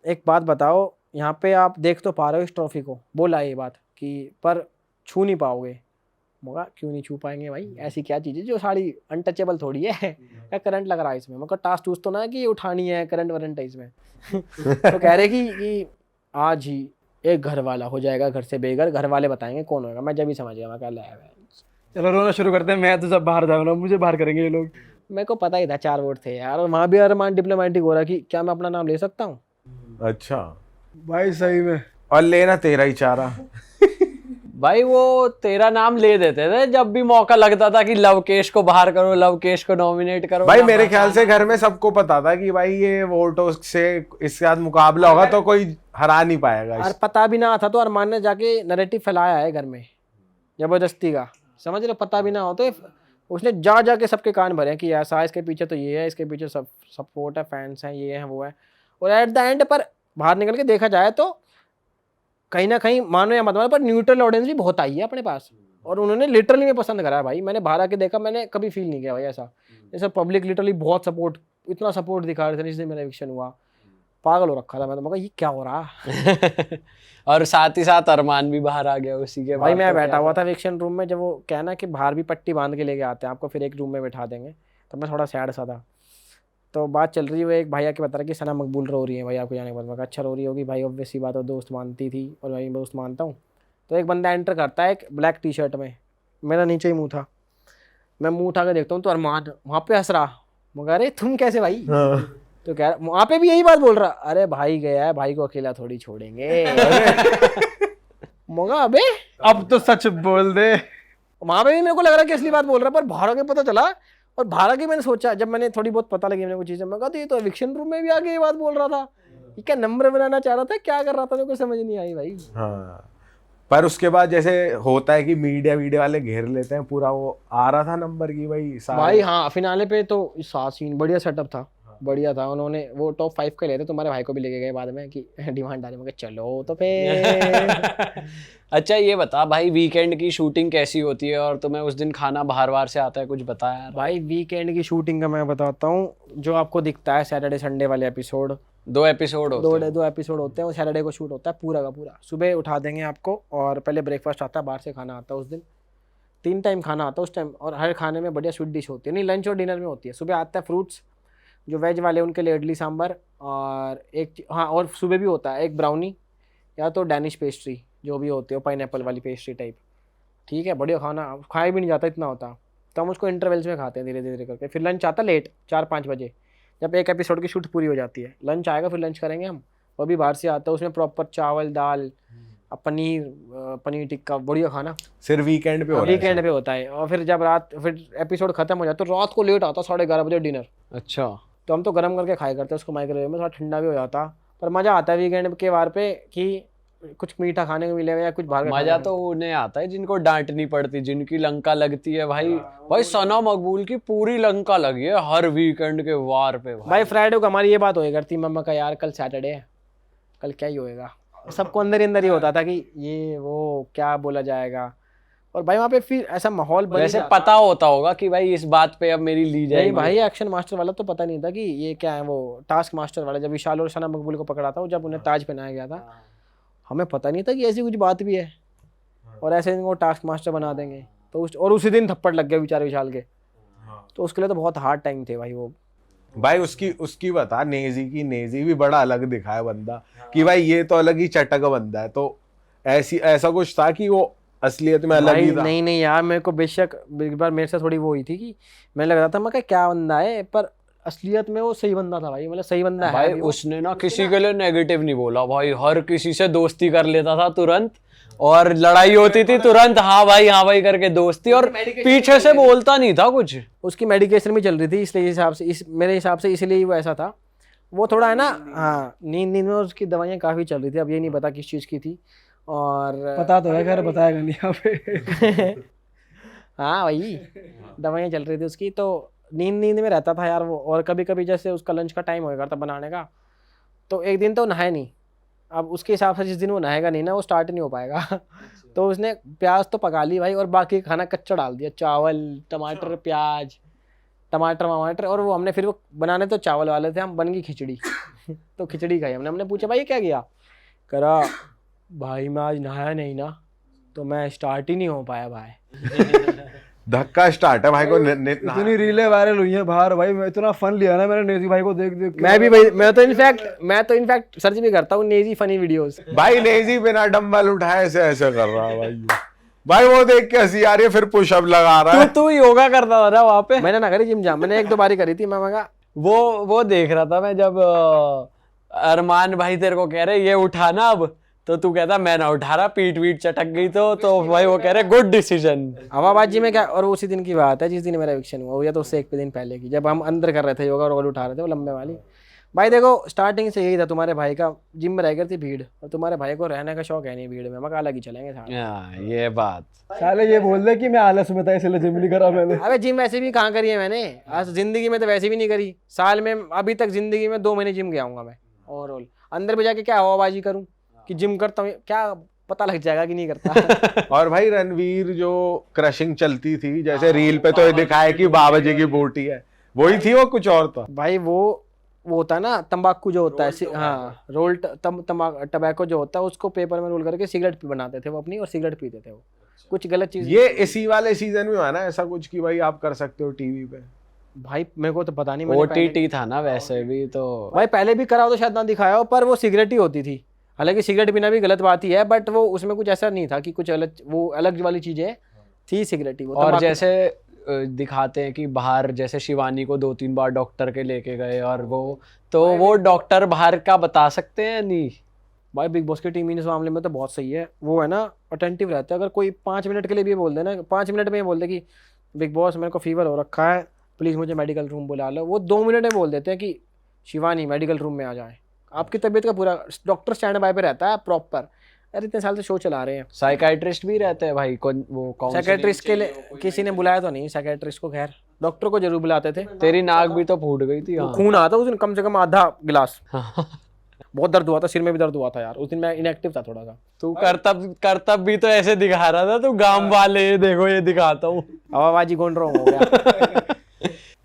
एक बात बताओ, यहाँ पे आप देख तो पा रहे हो इस ट्रॉफी को, बोला ये बात कि पर छू नहीं पाओगे। मगर क्यों नहीं छू पाएंगे भाई, ऐसी क्या चीज़ है जो सारी अनटचेबल थोड़ी है, क्या करंट लग रहा है इसमें, मगर टास्क टूस तो ना कि उठानी है, करंट वरंट है इसमें। तो कह रहे कि आज ही एक घर वाला हो जाएगा घर से बेघर, घर वाले बताएंगे कौन होगा। मैं जब ही समझ गया, मैं कहा चलो रोना शुरू करते हैं, मैं तो सब बाहर जाऊंगा, मुझे बाहर करेंगे ये लोग। मेरे को पता ही था 4 वोट थे यार, और वहाँ भी अरमान डिप्लोमेटिक हो रहा कि क्या मैं अपना नाम ले सकता हूँ। अच्छा भाई सही में, और लेना तेरा ही चाह रहा। भाई वो तेरा नाम ले देते थे जब भी मौका लगता था कि लवकेश को बाहर करो, लवकेश को नॉमिनेट करो। भाई मेरे ख्याल से घर में सबको पता था कि भाई ये वोटों से इसके साथ मुकाबला होगा तो कोई हरा नहीं पाएगा। और पता भी ना था तो अरमान ने जाके नैरेटिव फैलाया है घर में जबरदस्ती का, समझ रहे, पता भी ना हो तो उसने जा जा के सबके कान भरे हैं कि ऐसा है, इसके पीछे तो ये है, इसके पीछे सब सपोर्ट है, फैंस हैं, ये है वो है। और एट द एंड पर बाहर निकल के देखा जाए तो कहीं ना कहीं मानो या मत मानो पर न्यूट्रल ऑडियंस भी बहुत आई है अपने पास, और उन्होंने लिटरली में पसंद करा है भाई। मैंने बाहर आके देखा, मैंने कभी फील नहीं किया भाई ऐसा, जैसे पब्लिक लिटरली बहुत सपोर्ट, इतना सपोर्ट दिखा रहे थे जिस दिन मेरा एविक्शन हुआ, पागल हो रखा था मैं तो। मगर ये क्या हो रहा और साथ ही साथ अरमान भी बाहर आ गया उसी के भाई। बाद। मैं तो बैठा क्या हुआ था एविक्शन रूम में, जब वो कहना कि बाहर भी पट्टी बांध के लेके आते हैं आपको, फिर एक रूम में बैठा देंगे, तो मैं थोड़ा सैड सा था। तो बात चल रही है, वो एक भाई आके बता रहा कि सना मकबूल रो रही है भाई आपको जाने के बाद। मैं कहा अच्छा रो रही होगी भाई, ऑब्वियसली बात है, दोस्त मानती थी और भाई दोस्त मानता हूँ। तो एक बंदा एंटर करता है एक ब्लैक टी शर्ट में, मेरा नीचे ही मुँह था, मैं मुँह उठा के देखता हूँ तो अरमान वहाँ पे हंस रहा। मगर अरे तुम कैसे भाई? तो कह रहा वहाँ पे भी यही बात बोल रहा, अरे भाई गया है, भाई को अकेला थोड़ी छोड़ेंगे। मगा अबे अब तो सच बोल दे। वहाँ पे भी मेरे को लग रहा कि असली बात बोल रहा, पर बाहर के पता चला। और बाहर की मैंने सोचा, जब मैंने थोड़ी बहुत पता लगी मैंने कुछ चीज़ें, मैं कहा तो ये तो एविक्शन रूम में भी आके ये बात बोल रहा था, ये क्या नंबर बनाना चाह रहा था, क्या कर रहा था, मेरे को समझ नहीं आई भाई। हाँ, पर उसके बाद जैसे होता है कि मीडिया वाले घेर लेते हैं पूरा, वो आ रहा था नंबर की भाई सारे। भाई हाँ, फिनाले पे तो सात सीन बढ़िया सेटअप था, बढ़िया था। उन्होंने वो टॉप 5 के लेते, तुम्हारे भाई को भी लेके गए बाद में कि डिमांड डाली, मगर चलो तो फिर। अच्छा ये बता भाई, वीकेंड की शूटिंग कैसी होती है, और तुम्हें उस दिन खाना बाहर से आता है, कुछ बता यार। भाई वीकेंड की शूटिंग का मैं बताता हूँ, जो आपको दिखता है सैटरडे संडे वाले एपिसोड, 2 एपिसोड होते हैं। दो एपिसोड होते हैं, वो सैटरडे को शूट होता है पूरा का पूरा। सुबह उठा देंगे आपको, और पहले ब्रेकफास्ट आता है, बाहर से खाना आता है उस दिन, 3 टाइम खाना आता है उस टाइम, और हर खाने में बढ़िया स्वीट डिश होती है, नहीं लंच और डिनर में होती है। सुबह आता है फ्रूट्स, जो वेज वाले उनके लिए इडली सांभर, और एक हाँ और सुबह भी होता है एक ब्राउनी या तो डैनिश पेस्ट्री जो भी होती है, पाइनएप्पल वाली पेस्ट्री टाइप, ठीक है, बढ़िया खाना, खाया भी नहीं जाता इतना होता। तो हम उसको इंटरवल्स में खाते हैं धीरे धीरे करके। फिर लंच आता लेट 4-5 बजे, जब एक एपिसोड की शूट पूरी हो जाती है, लंच आएगा, फिर लंच करेंगे हम। वो भी बाहर से आता है, उसमें प्रॉपर चावल दाल, पनीर टिक्का, बढ़िया खाना सिर्फ वीकेंड पे हो रहा है। वीकेंड पे होता है। और फिर जब रात, फिर एपिसोड खत्म हो जाता है तो रात को लेट आता 11:30 बजे डिनर। अच्छा, तो हम तो गर्म करके खाया करते हैं उसको माइक्रोवेव में, थोड़ा ठंडा भी हो जाता, पर मज़ा आता है वीकेंड के वार पे कि कुछ मीठा खाने को मिलेगा या कुछ बाहर का मजा तो उन्हें आता है जिनको डांटनी पड़ती, जिनकी लंका लगती है भाई। भाई सना मकबूल की पूरी लंका लगी है हर वीकेंड के वार पे भाई फ्राइडे को हमारी ये बात होएगी करती मम्मा का, यार कल सैटरडे है, कल क्या ही होएगा। सबको अंदर ही अंदर ही होता था कि ये वो क्या बोला जाएगा। और भाई वहाँ पे फिर ऐसा माहौल बन वैसे जाता। पता होता होगा कि भाई इस बात पे अब मेरी ली नहीं जाएगी। भाई, एक्शन मास्टर वाला तो पता नहीं था कि ये क्या है, वो टास्क मास्टर वाला, जब विशाल और सना मकबूल को पकड़ा था, वो जब उन्हें ताज पहनाया गया था, हमें पता नहीं था कि ऐसी कुछ बात भी है, और ऐसे इनको टास्क मास्टर बना देंगे। तो और उसी दिन थप्पड़ लग गया बेचारे विशाल के, तो उसके लिए तो बहुत हार्ड टाइम थे भाई वो। भाई उसकी बता, नेजी भी बड़ा अलग दिखा है बंदा, कि भाई ये तो अलग ही चटक बंदा है। तो ऐसा कुछ था कि वो असलियत में अलग ही था? नहीं यार, मेरे को बेशक एक बार मेरे से थोड़ी वो हुई थी कि मैं लग रहा था मैं क्या बंदा है, पर असलियत में वो सही बंदा था भाई, मतलब सही बंदा है भाई अभी वो। उसने ना किसी के लिए नेगेटिव नहीं बोला भाई, हर किसी से दोस्ती कर लेता था तुरंत, और लड़ाई होती थी तुरंत हाँ भाई करके दोस्ती, और पीछे से बोलता नहीं था कुछ। उसकी मेडिकेशन भी चल रही थी, इसलिए हिसाब से मेरे हिसाब से इसलिए वो ऐसा था। वो थोड़ा है ना, हाँ नींद में उसकी दवाइयाँ काफ़ी चल रही थी, अब ये नहीं पता किस चीज़ की थी। और पता तो है, खैर बताएगा नहीं यहाँ पे। हाँ वही दवाइयाँ चल रही थी उसकी, तो नींद में रहता था यार वो। और कभी कभी जैसे उसका लंच का टाइम हो गया था बनाने का, तो एक दिन तो नहाया नहीं। अब उसके हिसाब से जिस दिन वो नहाएगा नहीं ना, वो स्टार्ट नहीं हो पाएगा। तो उसने प्याज तो पका ली भाई, और बाकी खाना कच्चा डाल दिया, चावल टमाटर प्याज टमाटर, और वो हमने फिर वो बनाने तो चावल वाले थे, हम बन गई खिचड़ी। तो खिचड़ी खाई हमने पूछा भाई क्या किया, करा भाई मैं आज नहाया नहीं ना, तो मैं स्टार्ट ही नहीं हो पाया भाई। धक्का स्टार्ट है भाई को। इतनी रीलें वायरल हुई हैं बाहर भाई, मैं इतना फन लिया ना मैंने नेजी भाई को देख देख के। मैं तो इनफैक्ट सर्च भी करता हूँ नेजी फनी वीडियोस। भाई नेजी बिना डंबल उठाए ऐसे कर रहा है भाई वो देख के हंसी आ रही है, फिर पुशअप लगा रहा है। तू योगा करता था ना वहाँ पे? मैंने ना करी जिम जाम, मैंने 1-2 बारी करी थी। मैं मगा वो देख रहा था मैं, जब अरमान भाई तेरे को कह रहे ये उठाना अब, तो तू कहता मैं ना उठा रहा, पीठ वीठ चटक गई तो भाई वो कह रहे गुड डिसीजन। हवाबाजी में क्या, और उसी दिन की बात है जिस दिन मेरा एविक्शन हुआ, या तो उससे 1 दिन पहले की, जब हम अंदर कर रहे थे योगा और उठा रहे थे वो लंबे वाली। भाई देखो स्टार्टिंग से यही था, तुम्हारे भाई का जिम में रह गई थी भीड़, और तुम्हारे भाई को रहने का शौक है नहीं भीड़ में, हम अलग ही चलेंगे सारे। हाँ, ये बात। साले ये बोल दे कि मैं आलस में था इसलिए जिम नहीं करा मैंने। अबे जिम वैसे भी कहाँ करी है मैंने, आज जिंदगी में तो वैसे भी नहीं करी। साल में अभी तक जिंदगी में 2 महीने जिम गया हूँ मैं ओवरऑल। अंदर भी जाके क्या हवाबाजी करूँ कि जिम करता हूँ, क्या पता लग जाएगा कि नहीं करता। और भाई रणवीर जो क्रशिंग चलती थी जैसे रील पे तो ये दिखाया कि बाबा जी की बूटी है, वही थी वो कुछ और था? भाई वो होता है ना तंबाकू जो होता है, हाँ रोल टबैको जो होता है उसको पेपर में रोल करके सिगरेट बनाते थे वो अपनी, और सिगरेट पीते थे वो। कुछ गलत चीज ये इसी वाले सीजन में हुआ ना ऐसा कुछ कि भाई आप कर सकते हो टीवी पे? भाई मेरे को तो पता नहीं, मैंने पहले- OTT था ना वैसे भी तो। भाई पहले भी करा हो तो शायद ना दिखाया हो, पर वो सिगरेट ही होती थी। हालांकि सिगरेट पीना भी गलत बात ही है, बट वो उसमें कुछ ऐसा नहीं था कि कुछ अलग, वो अलग वाली चीजें थी सिगरेट ही वो। और तंबाकू- जैसे दिखाते हैं कि बाहर जैसे शिवानी को 2-3 बार डॉक्टर के लेके गए, और वो डॉक्टर बाहर का बता सकते हैं नहीं। भाई बिग बॉस की टीम इस मामले में तो बहुत सही है, वो है ना अटेंटिव रहता है। अगर कोई 5 मिनट के लिए भी बोल दे ना, 5 मिनट में ये बोल दे कि बिग बॉस मेरे को फीवर हो रखा है, प्लीज़ मुझे मेडिकल रूम बुला लो, वो 2 मिनट में बोल देते हैं कि शिवानी मेडिकल रूम में आ जाए। आपकी तबीयत का पूरा डॉक्टर स्टैंड बाय पे रहता है प्रॉपर। यार इतने साल से शो चला रहे हैं। साइकाइट्रिस्ट भी रहते हैं भाई, वो साइकेट्रिस्ट के लिए किसी ने बुलाया तो नहीं साइकेट्रिस्ट को, खैर डॉक्टर को जरूर बुलाते थे। तेरी नाक भी तो फूट गई थी। हाँ। खून आता उस दिन कम से कम आधा गिलास। बहुत दर्द हुआ था, सिर में भी दर्द हुआ था यार उस दिन, मैं इनएक्टिव था थोड़ा सा। तू करतब भी तो ऐसे दिखा रहा था, तू गांव वाले ये देखो ये दिखाता हूँ। हवाबाजी गोंड रहा हो गया।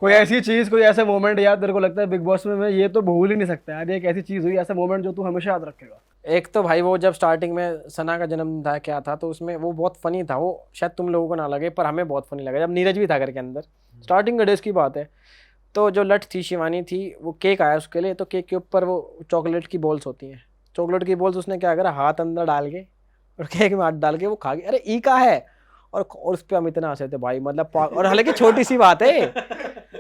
कोई ऐसी चीज, कोई ऐसा मोमेंट याद तेरे को लगता है बिग बॉस में मैं ये तो भूल ही नहीं सकता यार, एक ऐसी चीज हुई, ऐसा मोमेंट जो तू हमेशा याद रखेगा? एक तो भाई वो जब स्टार्टिंग में सना का जन्मदिन था क्या था, तो उसमें वो बहुत फनी था। वो शायद तुम लोगों को ना लगे पर हमें बहुत फनी लगा, जब नीरज भी था घर के अंदर। स्टार्टिंग के डेज की बात है। तो जो लट थी शिवानी थी, वो केक आया उसके लिए, तो केक के ऊपर वो चॉकलेट की बॉल्स होती हैं, चॉकलेट की बॉल्स उसने क्या करा, हाथ अंदर डाल के और केक में हाथ डाल के वो खा गई। अरे ई का है, और उस पर हम इतना हंसे थे भाई, मतलब और हालांकि छोटी सी बात है,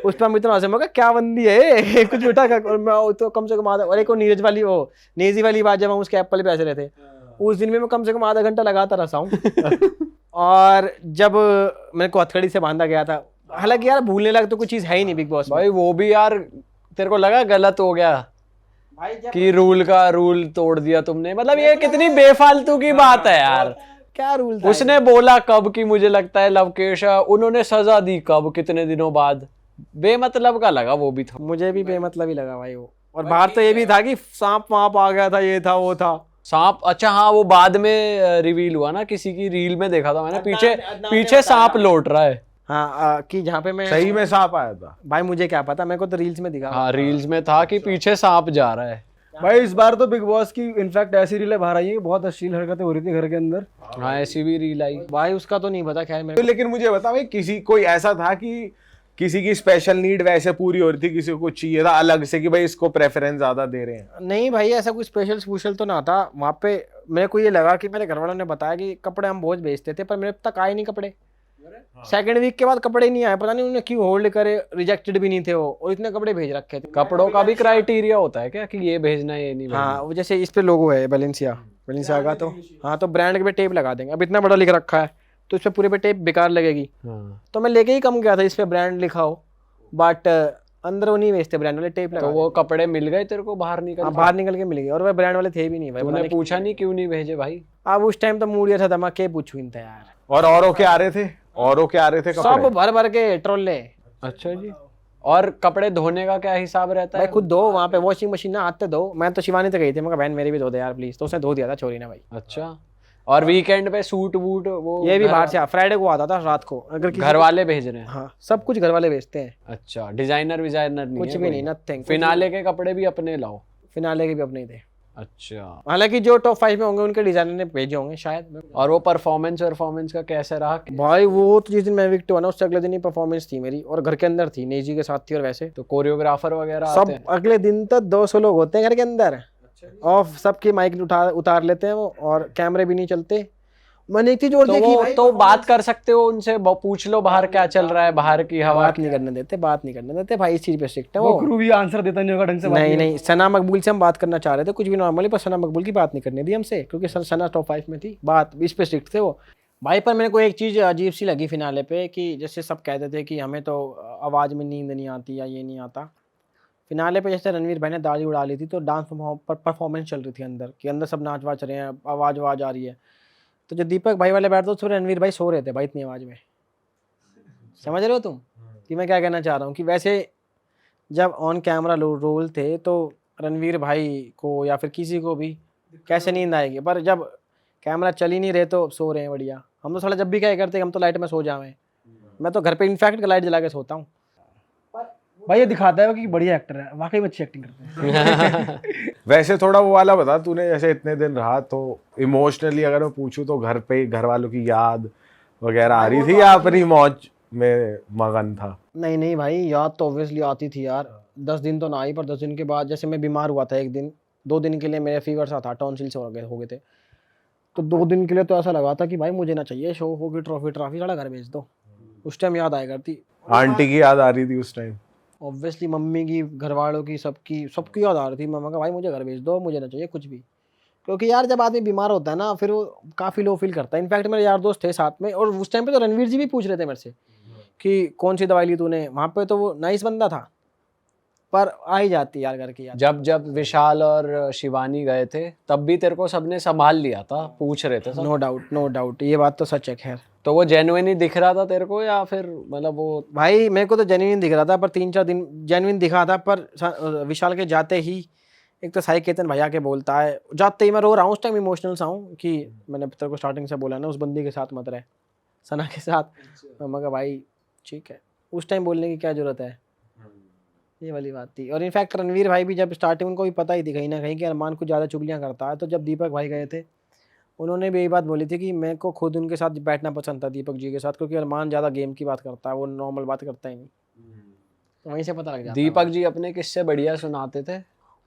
उस पर हम इतना हंसे, मैं कहा क्या बंदी है कुछ बेटा। और मैं तो कम से कम आधा, और एक वो नीरज वाली वो नेजी वाली बात, जब हम उसके एप्पल पे हंस रहे थे उस दिन में, मैं कम से कम आधा घंटा लगातार हंसा हूँ। और जब मेरे को हथकड़ी से बांधा गया था, हालांकि यार भूलने लगा तो कुछ चीज है ही नहीं बिग बॉस में। भाई वो भी यार तेरे को लगा गलत हो गया भाई कि रूल तोड़ दिया तुमने? मतलब ये कितनी बेफालतू की बात है यार। क्या रूल था? उसने बोला कब कि मुझे लगता है लवकेश, उन्होंने सजा दी कब, कितने दिनों बाद? बेमतलब का लगा वो भी था। मुझे भी बेमतलब ही लगा भाई वो। और बाहर तो ये भी था कि सांप वाप आ गया था, ये था वो था। सांप? अच्छा हाँ, वो बाद में रिवील हुआ ना, किसी की रील में देखा था मैंने, अदनान पीछे ने सांप लौट रहा है। हाँ कि जहाँ पे मैं सही में सांप आया था? भाई मुझे क्या पता, मेरे को तो रील्स में दिखा। हाँ रील्स में था कि पीछे सांप जा रहा है। भाई इस बार तो बिग बॉस की इनफैक्ट ऐसी रीलें बाहर आई है कि बहुत अश्लील हरकतें हो रही थी घर के अंदर। हाँ ऐसी भी रील आई। भाई उसका तो नहीं पता, खैर मेरे तो लेकिन मुझे बता भाई, किसी कोई ऐसा था कि किसी की स्पेशल नीड वैसे पूरी हो रही थी, किसी को कुछ चाहिए था अलग से कि भाई इसको प्रेफरेंस ज्यादा दे रहे हैं? नहीं भाई ऐसा कोई स्पेशल तो ना था वहाँ पे। मेरे को ये लगा कि मेरे घर वालों ने बताया कि कपड़े हम बहुत बेचते थे, पर मेरे तक आए नहीं कपड़े। सेकंड वीक के बाद कपड़े नहीं आए, पता नहीं उन्होंने क्यों होल्ड करे, रिजेक्टेड भी नहीं थे वो, और इतने कपड़े भेज रखे थे। कपड़ों का भी क्राइटेरिया होता है क्या कि ये भेजना है ये नहीं भेजना? हाँ वो जैसे इस पे लोगो है बैलेंसिया का, तो हाँ तो ब्रांड के पे टेप लगा देंगे। अब इतना बड़ा लिख रखा है तो इस पे पूरे पे टेप बेकार लगेगी। हाँ। तो मैं लेके ही कम गया था, इस पे ब्रांड लिखा हो, बट अंदर वो नहीं बेचते ब्रांड वाले, टेप तो लगा। वो कपड़े मिल गए तेरे को बाहर निकल हाँ के? बाहर निकल के मिल गए, और वह ब्रांड वाले थे भी नहीं भाई। तूने पूछा नहीं क्यों नहीं भेजे भाई? अब उस टाइम तो मूड ये था मैं क्या पूछूं इनसे यार। और औरों के आ रहे थे, औरों के आ रहे थे सब कपड़े? भर भर के ट्रोले। अच्छा जी। और कपड़े धोने का क्या हिसाब रहता भाई है? खुद धो, वहाँ पे वॉशिंग मशीन ना आते धो। मैं तो शिवानी से गई थी, मैं कहा बहन मेरे भी धो दे यार प्लीज, तो उसने धो दिया था छोरी ने भाई। अच्छा। और वीकेंड पे सूट वूट वो ये भी बाहर से फ्राइडे को आता था रात को, अगर किसी घर वाले भेज रहे हैं? हाँ सब कुछ घर वाले बेचते हैं, अच्छा, डिजाइनर विजाइनर नहीं कुछ है भी कोई? नहीं, नथिंग। फिनाले के कपड़े भी अपने लाओ? फिनाले के भी अपने ही थे, अच्छा। हालांकि जो टॉप 5 में होंगे उनके डिजाइनर ने भेजे होंगे शायद। और वो परफॉर्मेंस का कैसे रहा? भाई वो तो जिस दिन मैं विक्ट हुआ ना उससे अगले दिन ही परफॉर्मेंस थी मेरी, और घर के अंदर थी, नेजी के साथ थी। और वैसे तो कोरियोग्राफर वगैरह सब आते हैं? अगले दिन तक 200 लोग होते हैं घर के अंदर, ऑफ सबकी माइक उतार लेते हैं वो, और कैमरे भी नहीं चलते। मैंने एक चीज और तो देखी वो भाई, तो बात कर सकते हो उनसे, पूछ लो बाहर क्या चल रहा है, बाहर की हवा। बात नहीं करने देते, बात नहीं करने देते भाई, इस चीज पे स्ट्रिक्ट है वो वो। क्रू भी आंसर देता नहीं होगा ढंग से। नहीं नहीं, सना मकबूल से हम बात करना चाह रहे थे कुछ भी नॉर्मली, पर सना मकबूल की बात नहीं करने दी हमसे, क्योंकि सना टॉप 5 में थी, बात इस पे स्ट्रिक्ट थे वो भाई। पर मेरे को एक चीज अजीब सी लगी फिनाले पे, कि जैसे सब कहते थे कि हमें तो आवाज में नींद नहीं आती या ये नहीं आता, फिनाले पे जैसे रणवीर भाई ने दाढ़ी उड़ा ली थी तो डांस पर परफॉर्मेंस चल रही थी अंदर कि अंदर सब नाच वाच रहे हैं, आवाज़ आवाज़ आ रही है। तो जो दीपक भाई वाले बैठते तो रणवीर भाई सो रहे थे भाई इतनी आवाज़ में। समझ रहे हो तुम कि मैं क्या कहना चाह रहा हूँ? कि वैसे जब ऑन कैमरा रोल थे तो रणवीर भाई को या फिर किसी को भी कैसे नींद आएगी, पर जब कैमरा चल ही नहीं रहे तो सो रहे हैं बढ़िया। हम तो साला जब भी क्या करते हैं, हम तो लाइट में सो जावे। मैं तो घर पे इनफैक्ट लाइट जला के सोता हूँ। भाई ये दिखाता है कि बढ़िया एक्टर है, वाकई में अच्छी एक्टिंग करते हैं। वैसे थोड़ा वो वाला बता, तूने जैसे इतने दिन रहा तो इमोशनली अगर मैं पूछूं तो घर पे घर वालों की याद वगैरह आ रही थी या अपनी मौज में मगन था? नहीं नहीं भाई, याद तो ऑब्वियसली आती थी यार। 10 दिन तो ना आई, पर 10 दिन के बाद जैसे मैं बीमार हुआ था एक दिन 2 दिन के लिए, मेरे फीवर सा था, टॉन्सिल से हो गए थे। तो 2 दिन के लिए तो ऐसा लगा था कि भाई मुझे ना चाहिए शो होगी, ट्रॉफी सारा घर भेज दो। उस टाइम याद आया करती। आंटी की याद आ रही थी उस टाइम? ऑब्वियसली मम्मी की, घर वालों की, सबकी याद आ रही थी। मम्मा का भाई मुझे घर भेज दो, मुझे ना चाहिए कुछ भी। क्योंकि यार जब आदमी बीमार होता है ना फिर वो काफ़ी लो फील करता है। इनफैक्ट मेरे यार दोस्त थे साथ में, और उस टाइम पे तो रणवीर जी भी पूछ रहे थे मेरे से कि कौन सी दवाई ली तूने। वहाँ पे तो वो नाइस बंदा था, पर आ ही जाती यार घर की याद। जब विशाल और शिवानी गए थे तब भी तेरे को सबने संभाल लिया था, पूछ रहे थे सब। नो डाउट ये बात तो सच है। खैर तो वो जेन्युइन ही दिख रहा था तेरे को या फिर मतलब वो? भाई मेरे को तो जेन्युइन दिख रहा था, पर 3-4 दिन जेन्युइन दिखा था। पर विशाल के जाते ही एक तो साई केतन भैया के बोलता है, जाते ही मैं रो रहा हूँ। उस टाइम इमोशनल सा हूँ कि मैंने तेरे को स्टार्टिंग से बोला ना, उस बंदी के साथ मत रहे, सना के साथ। मैं कहा भाई ठीक है, उस टाइम बोलने की क्या जरूरत है, ये वाली बात थी। और इनफैक्ट रणवीर भाई भी जब स्टार्टिंग, उनको भी पता ही थी कहीं ना कहीं कि अरमान कुछ ज़्यादा चुगलियाँ करता है। तो जब दीपक भाई गए थे उन्होंने भी यही बात बोली थी कि मेरे को खुद उनके साथ बैठना पसंद था, दीपक जी के साथ, क्योंकि अरमान ज़्यादा गेम की बात करता है, वो नॉर्मल बात करता ही नहीं। तो वहीं से पता लग जाता है। दीपक जी अपने किस्से बढ़िया सुनाते थे।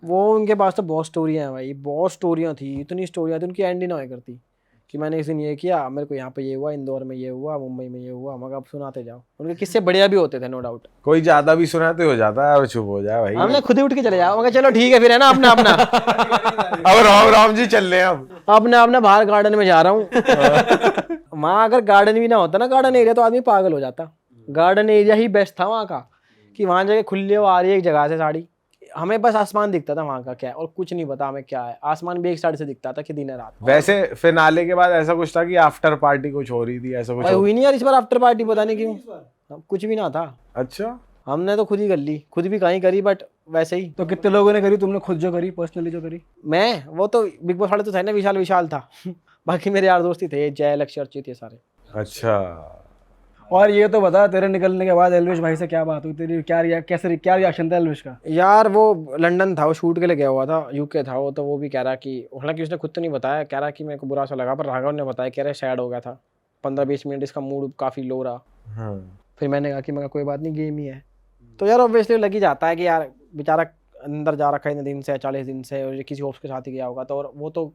वो उनके पास तो बहुत स्टोरियाँ हैं भाई, बहुत स्टोरियाँ थी, इतनी स्टोरियाँ थी, उनकी एंड ही ना होया करती कि मैंने इस दिन ये किया, मेरे को यहाँ पे ये हुआ, इंदौर में ये हुआ, मुंबई में ये हुआ। मगर अब सुनाते जाओ, उनके किस्से बढ़िया भी होते थे नो डाउट। कोई ज्यादा भी सुनाते हो जाता है और चुप हो जाए भाई। हमने खुद ही उठ के चले जाओ, मगर चलो ठीक है फिर, है ना अपना अपना। अब राम जी चल रहे हैं अब। अपना बाहर गार्डन में जा रहा हूँ। वहाँ अगर गार्डन भी ना होता ना, गार्डन एरिया, तो आदमी पागल हो जाता। गार्डन एरिया ही बेस्ट था वहाँ का, कि वहाँ जगह खुली वो आ रही है एक जगह से साड़ी, हमें बस आसमान दिखता था वहाँ का क्या है, और कुछ नहीं पता हमें क्या है। आसमान भी एक साइड से दिखता था कि दिन है रात। वैसे फिनाले के बाद ऐसा कुछ था कि आफ्टर पार्टी कुछ हो रही थी, ऐसा कुछ भाई हुई नहीं यार इस बार आफ्टर पार्टी, पता नहीं क्यों, कुछ भी ना था। अच्छा, हमने तो खुद ही कर ली, खुद भी कहीं करी, बट वैसे ही। तो कितने लोगों ने करी, तुमने खुद जो करी, पर्सनली जो करी? मैं वो तो बिग बॉस वाले तो थे ना, विशाल था। बाकी मेरे यार दोस्त ही थे, जय, लक्ष्य, अर्चित, ये सारे। अच्छा। और ये तो बता, तेरे निकलने के बाद एल्विश भाई से क्या बात हुई तेरी, क्या रिएक्शन था एल्विश का? यार वो लंदन था, वो शूट के लिए गया हुआ था, यूके था वो। तो वो भी कह रहा कि, हालांकि उसने खुद तो नहीं बताया, कह रहा कि मेरे को बुरा सा लगा, पर राघव ने बताया, कह रहा सैड हो गया था 15-20 मिनट, इसका मूड काफ़ी लो रहा। फिर मैंने कहा कि मैं कोई बात नहीं, गेम ही है। तो यार ऑब्वियसली लग ही जाता है कि यार बेचारा अंदर जा रखा है इतने दिन से, 40 दिन से, और किसी होस्ट के साथ ही गया होगा। तो और वो तो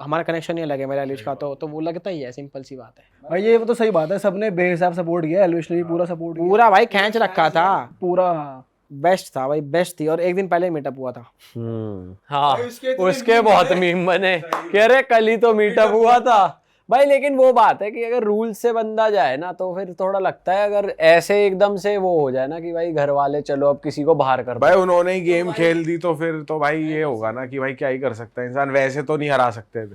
हमारा कनेक्शन नहीं लगे मेरा एल्विश का, तो वो लगता ही है, सिंपल सी बात है भाई ये तो सही बात है, सबने बेहिसाब सपोर्ट किया, एल्विश ने भी पूरा सपोर्ट किया, पूरा भाई खींच रखा था पूरा। बेस्ट था भाई, बेस्ट थी। और एक दिन पहले मीटअप हुआ था। हाँ, उसके बहुत मीम बने कि अरे कल ही तो मीटअप हुआ था भाई। लेकिन वो बात है कि अगर रूल से बंदा जाए ना तो फिर थोड़ा लगता है, अगर ऐसे एकदम से वो हो जाए ना कि भाई घर वाले चलो अब किसी को बाहर कर दो। भाई उन्होंने ही गेम खेल दी तो फिर तो भाई ये होगा ना कि भाई क्या ही कर सकता है इंसान, वैसे तो नहीं हरा सकते थे।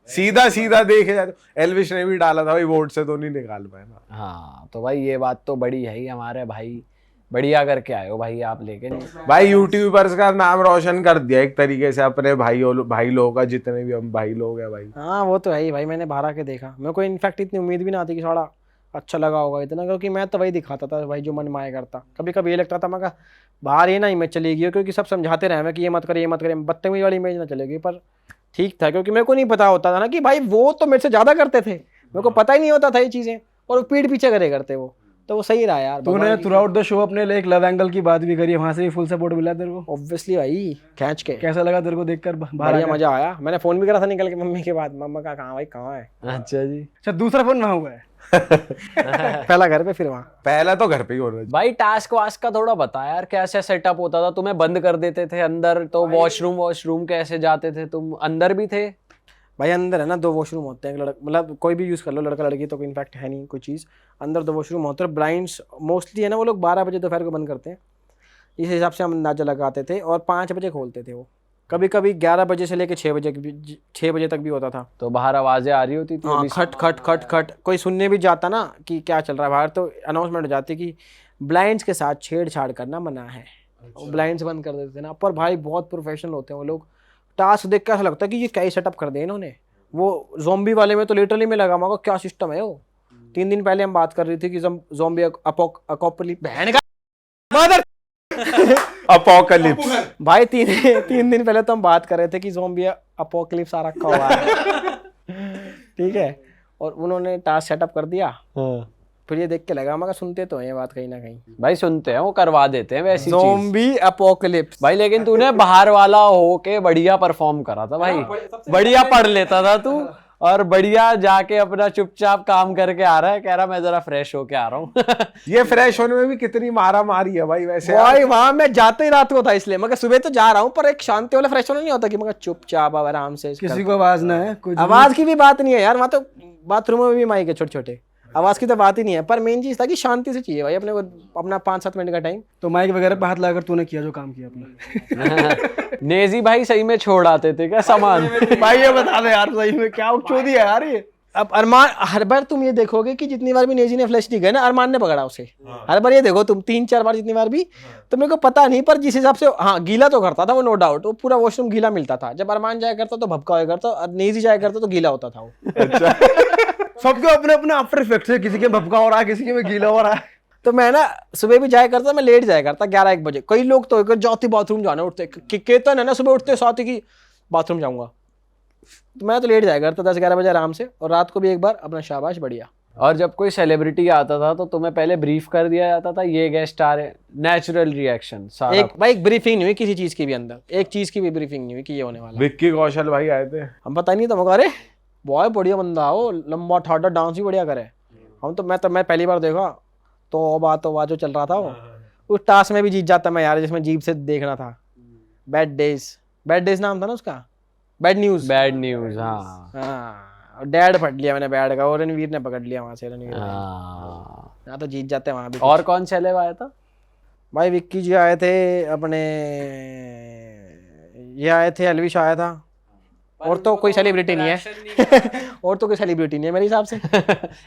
सीधा देखे जाए तो एल्विश ने भी डाला था भाई, वोट से तो नहीं निकाल पाए ना। हाँ तो भाई ये बात तो बड़ी है ही, हमारे भाई बढ़िया करके आए हो भाई आप। लेकिन भाई यूट्यूबर्स का नाम रोशन कर दिया एक तरीके से, अपने भाई लोगों का, जितने भी हम भाई लोग हैं भाई। हाँ वो तो है ही भाई, मैंने बाहर आके देखा, मेरे को इनफैक्ट इतनी उम्मीद भी ना थी कि थोड़ा अच्छा लगा होगा इतना, क्योंकि मैं तो वही दिखाता था भाई जो मन माया करता। कभी कभी ये लगता था मैं बाहर ये ना इमेज चलेगी, क्योंकि सब समझाते रहे मैं कि ये मत करे बदतमीजी वाली इमेज ना चलेगी। पर ठीक था, क्योंकि मेरे को नहीं पता होता था ना कि भाई वो तो मेरे से ज़्यादा करते थे, मेरे को पता ही नहीं होता था ये चीज़ें, और पीठ पीछे करे करते वो। तो वो सही रहा यार। तूने थ्रू आउट द शो अपने लिए एक लव एंगल की बात भी करी, वहां से भी फुल सपोर्ट मिला तेरे को? ऑब्वियसली भाई, खींच के। कैसा लगा तेरे को देखकर बाहर? बढ़िया मजा आया। मैंने फोन भी करा था निकल के मम्मी के बाद, मम्मा का कहाँ भाई कहाँ है। अच्छा जी। अच्छा, दूसरा फोन वहाँ हुआ है? पहला घर पे, फिर वहाँ। पहला तो घर पे ही होना चाहिए भाई टास्क वास्क का थोड़ा बता यार, कैसे सेटअप होता था? तुम्हें बंद कर देते थे अंदर, तो वॉशरूम कैसे जाते थे तुम? अंदर भी थे भाई? अंदर है ना 2 वॉशरूम होते हैं, मतलब कोई भी यूज़ कर लो, लड़का लड़की तो इनफैक्ट है नहीं कोई चीज़। अंदर 2 वॉशरूम होते हैं, ब्लाइंड्स मोस्टली है ना वो लोग 12 बजे दोपहर को बंद करते हैं। इस हिसाब से हम अंदाजा लगाते थे और 5 बजे खोलते थे वो। कभी कभी 11 बजे से लेकर 6 बजे तक भी होता था। तो बाहर आवाजें आ रही होती थी हाँ, अभी? खट खट खट खट, कोई सुनने भी जाता ना कि क्या चल रहा है बाहर, तो अनाउंसमेंट हो जाती कि ब्लाइंड्स के साथ छेड़छाड़ करना मना है। ब्लाइंड्स बंद कर देते थे ना। पर भाई बहुत प्रोफेशनल होते हैं वो लोग। टास्क देख के ऐसा लगता है कि ये क्या ही सेटअप कर दिया इन्होंने। वो ज़ॉम्बी वाले में तो लिटरली में लगा मगा क्या सिस्टम है वो। 3 दिन पहले हम बात कर रही थी कि ज़ॉम्बी अपोकलिप्स बहन का मदर अपोकलिप्स। भाई 3 दिन पहले तो हम बात कर रहे थे कि ज़ॉम्बी अपोकलिप्स आ रखा हुआ है। ठीक है, और उन्होंने टास्क सेटअप कर दिया। हाँ। फिर ये देख के लगा मगर सुनते तो हैं ये बात कहीं ना कहीं। भाई सुनते हैं, वो करवा देते हैं वैसी चीज। ज़ॉम्बी अपोकलिप्स भाई लेकिन तूने बाहर वाला हो के बढ़िया परफॉर्म करा था भाई। बढ़िया पढ़ लेता था तू, और बढ़िया जाके अपना चुपचाप काम करके आ रहा है, कह रहा मैं जरा फ्रेश होके आ रहा हूँ। ये फ्रेश होने में भी कितनी मारा मारी है भाई वैसे। भाई वहां मैं जाते ही रात को था इसलिए, मगर सुबह तो जा रहा हूँ, पर एक शांति वाला फ्रेश होना नहीं होता कि मगर चुपचाप आराम से किसी को आवाज ना है, कुछ आवाज की भी बात नहीं है यार। वहां तो बाथरूम में भी माइक है छोटे छोटे, आवाज की तो बात ही नहीं है। पर मेन चीज था कि शांति से चाहिए भाई अपने को अपना 5-7 मिनट का टाइम। तो माइक वगैरह पे हाथ लगाकर तूने किया जो काम किया अपना। नेजी भाई सही में छोड़ आते थे क्या सामान? भाई ये बता दे यार, सही में क्या चोदी है यार ये। अब अरमान हर बार तुम ये देखोगे कि जितनी बार भी नेजी ने फ्लैश दी गई ना, अरमान ने पकड़ा उसे। हर बार ये देखो तुम 3-4 बार जितनी बार भी, तो मेरे को पता नहीं, पर जिस हिसाब से हाँ गीला तो करता था वो, नो डाउट। वो पूरा वॉशरूम गीला मिलता था। जब अरमान जाया करता तो भपका होया करता, और नेजी जाया करता तो गीला होता था वो। सबके अपने अपने आफ्टर इफेक्ट्स है, किसी के भपका हो रहा है, किसी के में गीला हो रहा है। तो मैं ना सुबह भी जाया करता, मैं लेट जाया करता 11-1 बजे। कई लोग तो अगर जाते बाथरूम जाना उठते केतन है ना, सुबह उठते साथ ही कि बाथरूम जाऊंगा। तो मैं तो लेट जाया करता 10-11 बजे आराम से, और रात को भी एक बार अपना शाबाश बढ़िया। और जब कोई सेलिब्रिटी आता था तो तुम्हें पहले ब्रीफ कर दिया जाता था, ये गेस्ट आ रहे, नेचुरल रिएक्शन सारा? एक ब्रीफिंग नहीं हुई किसी चीज की भी, अंदर एक चीज की भी ब्रीफिंग नहीं हुई कि ये होने वाला है। विक्की कौशल भाई आए थे, हम पता नहीं था मगर अरे बहुत बढ़िया बंदा हो, लंबा ठाडा, डांस भी बढ़िया करे। हम तो मैं पहली बार देखा तो बात जो चल रहा था वो, उस टास्क में भी जीत जाता मैं यार, जिसमें जीप से देखना था। बैड डेज नाम था ना उसका, बैड न्यूज। हाँ, डैड पढ़ लिया मैंने बैड का, और रणवीर ने पकड़ लिया वहां से। रणवीर यहाँ तो जीत जाते हैं वहां भी। और कौन सेलेब आया था भाई? विक्की जी आए थे अपने, ये आए थे, अलविश आया था, और तो कोई सेलिब्रिटी नहीं है। और तो कोई सेलिब्रिटी नहीं है मेरे हिसाब से।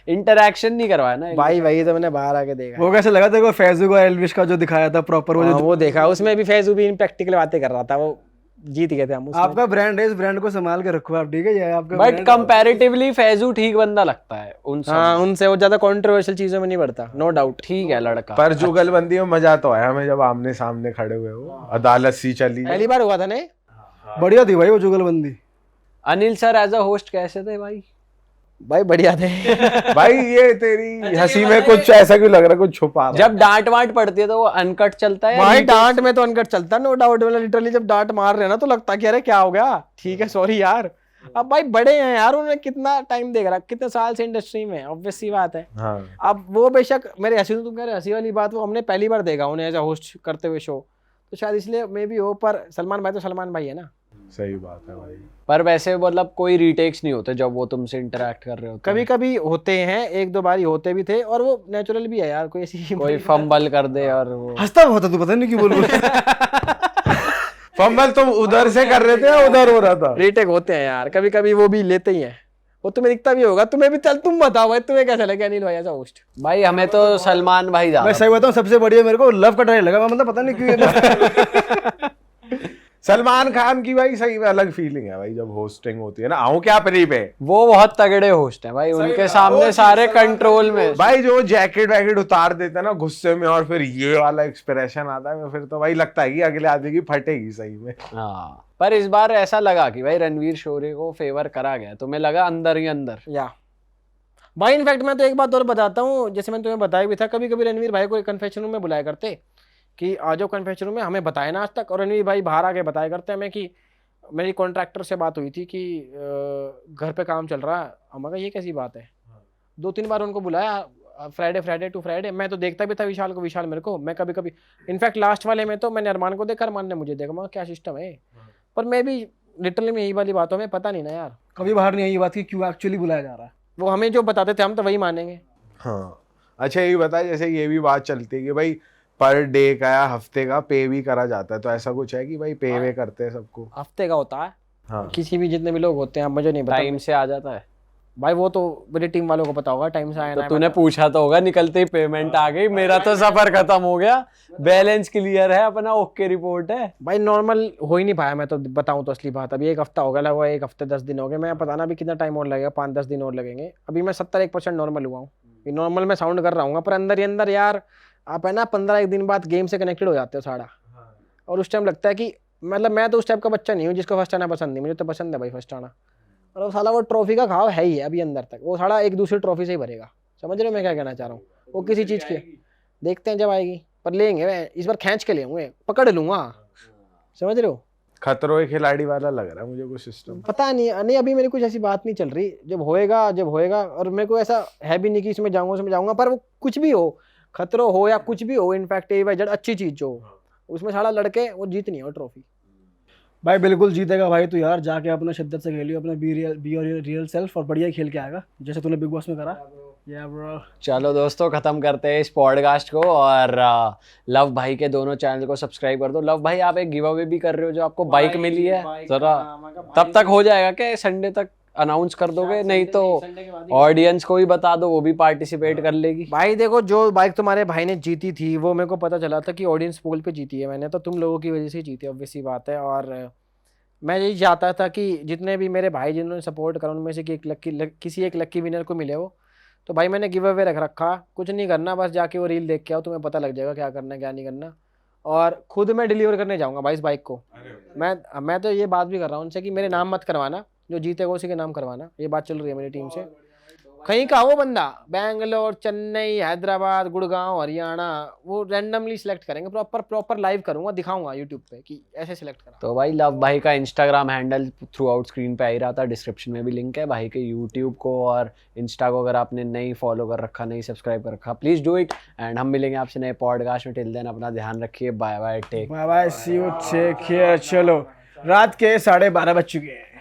इंटरैक्शन नहीं करवाया ना भाई वही तो मैंने बाहर आके देखा। वो कैसे लगा तेरे को फैजू का एल्विश का जो दिखाया था प्रॉपर, वो हाँ, जो वो देखा, उसमें भी फैजू भी प्रैक्टिकल बातें कर रहा था। वो जीत गए थे हम उसमें। आपका ब्रांड है, इस ब्रांड को संभाल के रखो आप, ठीक है? ये आपका बट brand है। कंपैरेटिवली फैजू ठीक बंदा लगता है उन सब। हाँ, उनसे वो ज्यादा कंट्रोवर्शियल चीजों में नहीं बढ़ता, नो डाउट। ठीक है लड़का। पर जुगलबंदी में मजा तो आया हमें जब आमने सामने खड़े हुए हो, अदालत सी चली। पहली बार हुआ था ना, बढ़िया थी भाई वो जुगलबंदी। Anil sir as a host कैसे थे भाई? भाई बढ़िया थे। भाई ये तेरी हंसी में कुछ ऐसा क्यों लग रहा है, कुछ छुपा रहा है? जब डांट वांट पड़ती है तो वो अनकट चलता है? भाई डांट में तो अनकट चलता, नो डाउट। मतलब लिटरली जब डांट मार रहे हैं ना तो लगता है कि अरे क्या हो गया, ठीक है सॉरी यार। अब भाई बड़े हैं यार, उन्होंने कितना टाइम देख रहा, कितने साल से इंडस्ट्री में, ऑब्वियस सी बात है। हाँ। अब वो बेशक मेरे हंसी, तो तुम कह रहे हंसी वाली बात, वो हमने पहली बार देखा उन्हें एज अ होस्ट करते हुए शो, तो शायद इसलिए मे भी हो। पर सलमान भाई तो सलमान भाई है ना। सही बात है भाई। पर वैसे मतलब कोई रीटेक्स नहीं होते जब वो तुमसे इंटरेक्ट कर रहे होते कभी कभी होते हैं, 1-2 बार ही होते भी थे, और वो नेचुरल भी है यार। कोई ऐसी कोई फंबल कर दे और वो हंसता बहुत है तू, पता नहीं क्यों बोल फंबल तुम उधर से कर रहे थे या उधर हो रहा था? रीटेक होते हैं यार, कभी कभी वो भी लेते ही हैं। वो तुम्हें दिखता भी होगा, तुम्हें भी। चल तुम बताओ भाई, तुम्हें कैसा लगा अनिल भाई ऐसा होस्ट? भाई हमें तो सलमान भाई मैं ज्यादा। सही बताऊं, सबसे बढ़िया मेरे को लव का ट्रायल लगा। मैं मतलब पता नहीं क्यों ये सलमान खान की भाई सही में अलग फीलिंग है भाई जब होस्टिंग होती है ना। आऊं क्या परी पे? वो बहुत तगड़े होस्ट हैं भाई, उनके सामने सारे कंट्रोल में। भाई जो जैकेट वैकेट उतार देते हैं ना गुस्से में, और फिर ये वाला एक्सप्रेशन आता है, फिर तो भाई लगता है कि अगले आदमी की फटेगी सही में। हाँ, पर इस बार ऐसा लगा कि भाई रणवीर शोरे को फेवर करा गया। तुम्हें लगा अंदर ही अंदर? या भाई इनफैक्ट मैं तो एक बात और बताता हूँ, जैसे मैंने तुम्हें बताया भी था, कभी कभी रणवीर भाई को कन्फेशन रूम में बुलाया करते कि आ जाओ कन्फेशन रूम में, हमें बताया ना आज तक। और रणवीर भाई बाहर आके बताया करते हमें कि मेरी कॉन्ट्रैक्टर से बात हुई थी कि घर पे काम चल रहा है। हम कहा ये कैसी बात है? 2-3 बार उनको बुलाया, फ्राइडे टू फ्राइडे। मैं तो देखता भी था विशाल को, विशाल मेरे को। मैं कभी कभी इनफैक्ट लास्ट वाले में तो मैंने अरमान को देखा, अरमान ने मुझे देखा। मैं क्या सिस्टम है? पर मैं भी लिटरली में यही वाली बातों में पता नहीं ना यार, कभी बाहर नहीं आई ये बात कि क्यों एक्चुअली बुलाया जा रहा है। वो हमें जो बताते थे हम तो वही मानेंगे। हाँ अच्छा, ये बता, जैसे ये भी बात चलती है कि भाई पर डे का या हफ्ते का पे भी करा जाता है, तो ऐसा कुछ है कि भाई पे वे करते हैं सबको? हफ्ते का होता है, हाँ किसी भी जितने भी लोग होते हैं, मुझे नहीं पता टाइम से आ जाता है? भाई, वो तो मेरी टीम वालों को पता होगा टाइम से आया तो ना। तूने पूछा तो होगा, निकलते ही पेमेंट आ गई, मेरा तो सफर खत्म हो गया, बैलेंस क्लियर है अपना, ओके रिपोर्ट है। भाई नॉर्मल हो ही नहीं पाया, मैं तो बताऊं तो असली बात, अभी 1 हफ्ता हो गया, लगा 1 हफ्ते 10 दिन हो गए, मैं पता ना अभी कितना टाइम और लगेगा, 5-10 दिन और लगेंगे। अभी मैं 71% नॉर्मल हुआ हूँ, नॉर्मल में साउंड कर रहा हूँ, पर अंदर ही अंदर यार आप है ना 15 दिन बाद गेम से कनेक्टेड हो जाते हो सारा, और उस टाइम लगता है कि मतलब मैं तो उस टाइप का बच्चा नहीं हूँ जिसको फर्स्ट आना पसंद नहीं, मुझे तो पसंद है भाई फर्स्ट आना, और वो साला वो ट्रॉफी का घाव है ही है अभी अंदर तक, वो साला एक दूसरी ट्रॉफी से ही भरेगा। समझ रहे हो मैं क्या कहना चाह रहा हूँ? वो किसी चीज़ की देखते हैं जब आएगी, पर लेंगे इस बार, खींच के लेंगे, पकड़ लूंगा। समझ रहे हो? खतरों के खिलाड़ी वाला लग रहा है मुझे कुछ सिस्टम। पता नहीं अभी मेरी कुछ ऐसी बात नहीं चल रही, जब होएगा, और मेरे को ऐसा है भी नहीं कि इसमें जाऊंगा, पर वो कुछ भी हो, खतरों हो या कुछ भी हो, इनफैक्ट AY अच्छी चीज जो हो, उसमें साला लड़के वो जीतनी हो ट्रॉफी। भाई बिल्कुल जीतेगा भाई, तू यार जाके अपना शिद्दत से खेलियो, अपना बी और रियल सेल्फ, और बढ़िया खेल के आएगा जैसे तूने बिग बॉस में करा। या ब्रो, चलो दोस्तों, खत्म करते हैं इस पॉडकास्ट को, और लव भाई के दोनों चैनल को सब्सक्राइब कर दो। लव भाई आप एक गिव अवे भी कर रहे हो, जो आपको बाइक मिली है, जरा तब तक हो जाएगा क्या? संडे तक अनाउंस कर दोगे? नहीं तो ऑडियंस को भी बता दो, वो भी पार्टिसिपेट कर लेगी। भाई देखो, जो बाइक तुम्हारे भाई ने जीती थी वो मेरे को पता चला था कि ऑडियंस पोल पे जीती है, मैंने तो तुम लोगों की वजह से जीती, ऑब्वियस सी बात है। और मैं यही चाहता था कि जितने भी मेरे भाई जिन्होंने सपोर्ट करा उनमें से कि किसी एक लक्की विनर को मिले वो, तो भाई मैंने गिव अवे रख रखा, कुछ नहीं करना, बस जाके वो रील देख के आओ, तुम्हें पता लग जाएगा क्या करना है क्या नहीं करना। और खुद मैं डिलीवर करने जाऊंगा भाई इस बाइक को। मैं तो ये बात भी कर रहा हूँ उनसे कि मेरे नाम मत करवाना, जो जीतेगा उसी के नाम करवाना, ये बात चल रही है मेरी टीम से। कहीं का वो बंदा बैंगलोर, चेन्नई, हैदराबाद, गुड़गांव, हरियाणा, वो रैंडमली सिलेक्ट करेंगे, प्रॉपर लाइव करूंगा, दिखाऊंगा यूट्यूब पे कि ऐसे सिलेक्ट करा। तो भाई लव भाई का Instagram handle through out screen पे आ ही रहा था, डिस्क्रिप्शन में भी लिंक है। भाई के यूट्यूब को और इंस्टा को अगर आपने नहीं फॉलो कर रखा, नहीं सब्सक्राइब कर रखा, प्लीज डू इट। एंड हम मिलेंगे आपसे नए पॉडकास्ट में। टिल देन अपना ध्यान रखिए, bye bye, take bye bye, see you, take care. चलो, रात के 12:30 बज चुके हैं।